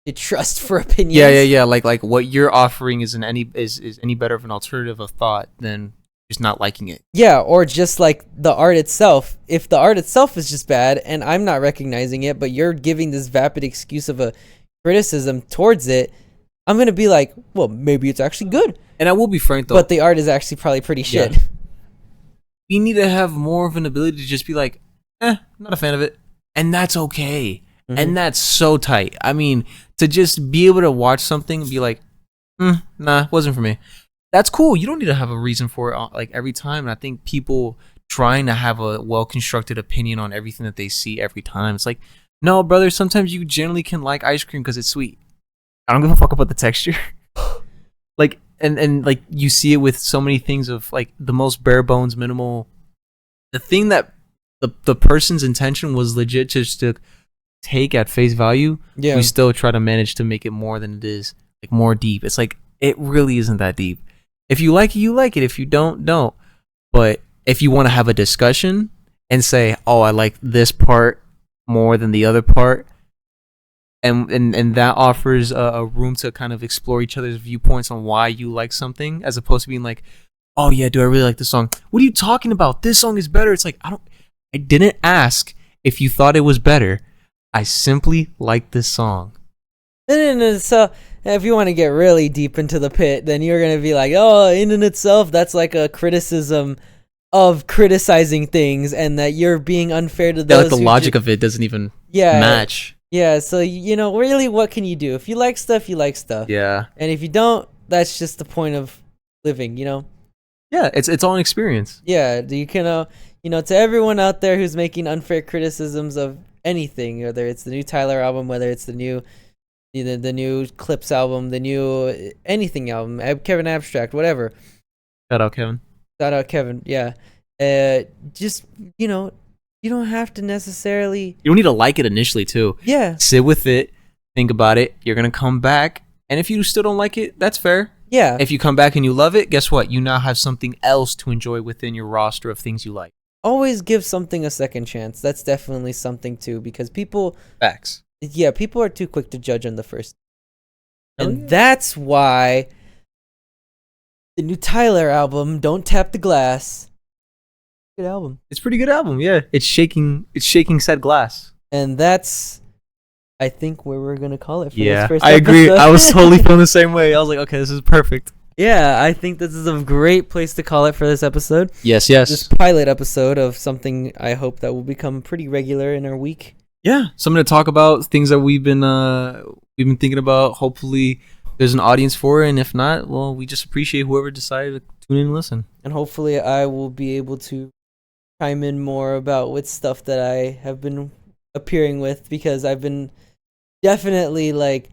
to trust for opinions. Yeah. Like what you're offering is any better of an alternative of thought than just not liking it. Yeah, or just like the art itself. If the art itself is just bad and I'm not recognizing it, but you're giving this vapid excuse of a criticism towards it, I'm going to be like, well, maybe it's actually good. And I will be frank though. But the art is actually probably pretty shit. Yeah. We need to have more of an ability to just be like, not a fan of it. And that's okay. Mm-hmm. And that's so tight. I mean, to just be able to watch something and be like, nah, wasn't for me. That's cool. You don't need to have a reason for it like every time. And I think people trying to have a well-constructed opinion on everything that they see every time, it's like, no, brother, sometimes you generally can like ice cream because it's sweet. I don't give a fuck about the texture. Like, and like you see it with so many things of like the most bare bones, minimal. The thing that the person's intention was legit just to take at face value. Yeah. We still try to manage to make it more than it is, like more deep. It's like, it really isn't that deep. If you like it, you like it. If you don't. But if you want to have a discussion and say, oh, I like this part more than the other part, and that offers a room to kind of explore each other's viewpoints on why you like something, as opposed to being like, oh yeah, do I really like this song? What are you talking about? This song is better. It's like, I didn't ask if you thought it was better. I simply like this song. And so if you want to get really deep into the pit, then you're going to be like, oh, in and itself, that's like a criticism of criticizing things, and that you're being unfair to those. Yeah, like the logic of it doesn't even match. Yeah, so, really, what can you do? If you like stuff, you like stuff. Yeah. And if you don't, that's just the point of living, Yeah, it's all an experience. Yeah, you can, to everyone out there who's making unfair criticisms of anything, whether it's the new Tyler album, whether it's the new Clips album, the new anything album, Kevin Abstract, whatever. Shout out Kevin. Yeah. Just, you don't have to necessarily. You don't need to like it initially, too. Yeah. Sit with it. Think about it. You're going to come back. And if you still don't like it, that's fair. Yeah. If you come back and you love it, guess what? You now have something else to enjoy within your roster of things you like. Always give something a second chance. That's definitely something, too, because people. Facts. Yeah, people are too quick to judge on the first. And that's why the new Tyler album, Don't Tap the Glass. Good album. It's a pretty good album, yeah. It's shaking said glass. And that's, I think, where we're going to call it for this first I agree. episode. I was totally feeling the same way. I was like, okay, this is perfect. Yeah, I think this is a great place to call it for this episode. Yes. This pilot episode of something I hope that will become pretty regular in our week. Yeah, something to talk about, things that we've been thinking about. Hopefully there's an audience for it, and if not, well, we just appreciate whoever decided to tune in and listen. And hopefully I will be able to chime in more about with stuff that I have been appearing with, because I've been definitely like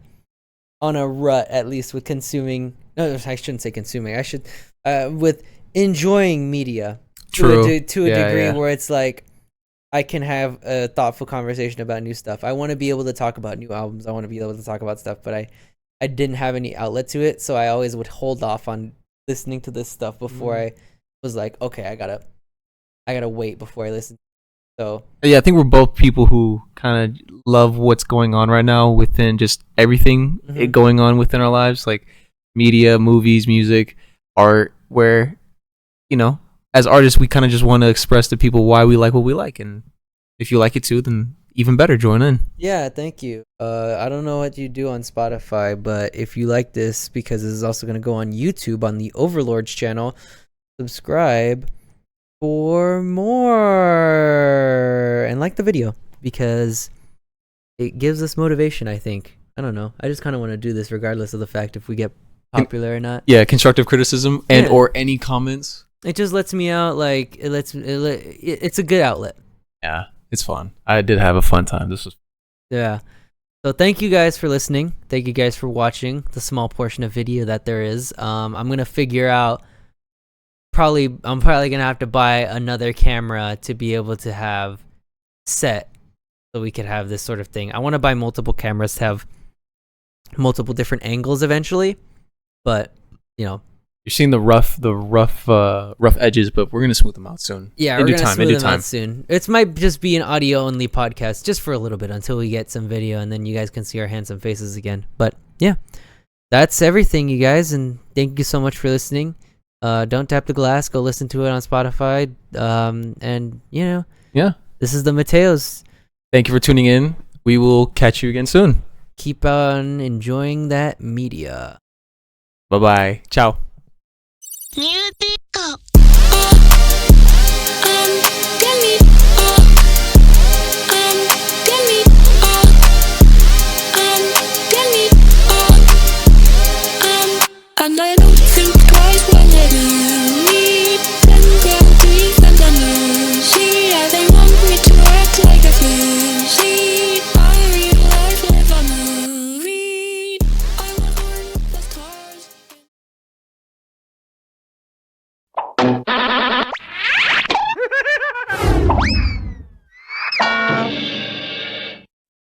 on a rut, at least with consuming. No, I shouldn't say consuming. I should with enjoying media. True. To a degree where it's like I can have a thoughtful conversation about new stuff. I want to be able to talk about new albums. I want to be able to talk about stuff, but I didn't have any outlet to it, so I always would hold off on listening to this stuff before I was like, okay, I gotta wait before I listen. So yeah, I think we're both people who kind of love what's going on right now within just everything going on within our lives, like media, movies, music, art, where, as artists, we kind of just want to express to people why we like what we like. And if you like it too, then even better, join in. Yeah, thank you. I don't know what you do on Spotify, but if you like this, because this is also going to go on YouTube on the Overlords channel, subscribe for more, and like the video because it gives us motivation. I think. I don't know. I just kind of want to do this regardless of the fact if we get popular or not. Yeah, constructive criticism and or any comments. It just lets me out. Like it's a good outlet. Yeah, it's fun. I did have a fun time. This was. Yeah. So thank you guys for listening. Thank you guys for watching the small portion of video that there is. I'm gonna figure out. I'm probably gonna have to buy another camera to be able to have set, so we could have this sort of thing. I want to buy multiple cameras to have multiple different angles eventually, but you're seeing the rough edges, but we're gonna smooth them out soon. Yeah, we're gonna smooth them out soon. It might just be an audio only podcast just for a little bit until we get some video, and then you guys can see our handsome faces again. But yeah, that's everything, you guys, and thank you so much for listening. Don't tap the glass. Go listen to it on Spotify. And yeah, this is the Mateos. Thank you for tuning in. We will catch you again soon. Keep on enjoying that media. Bye bye. Ciao. Beauty.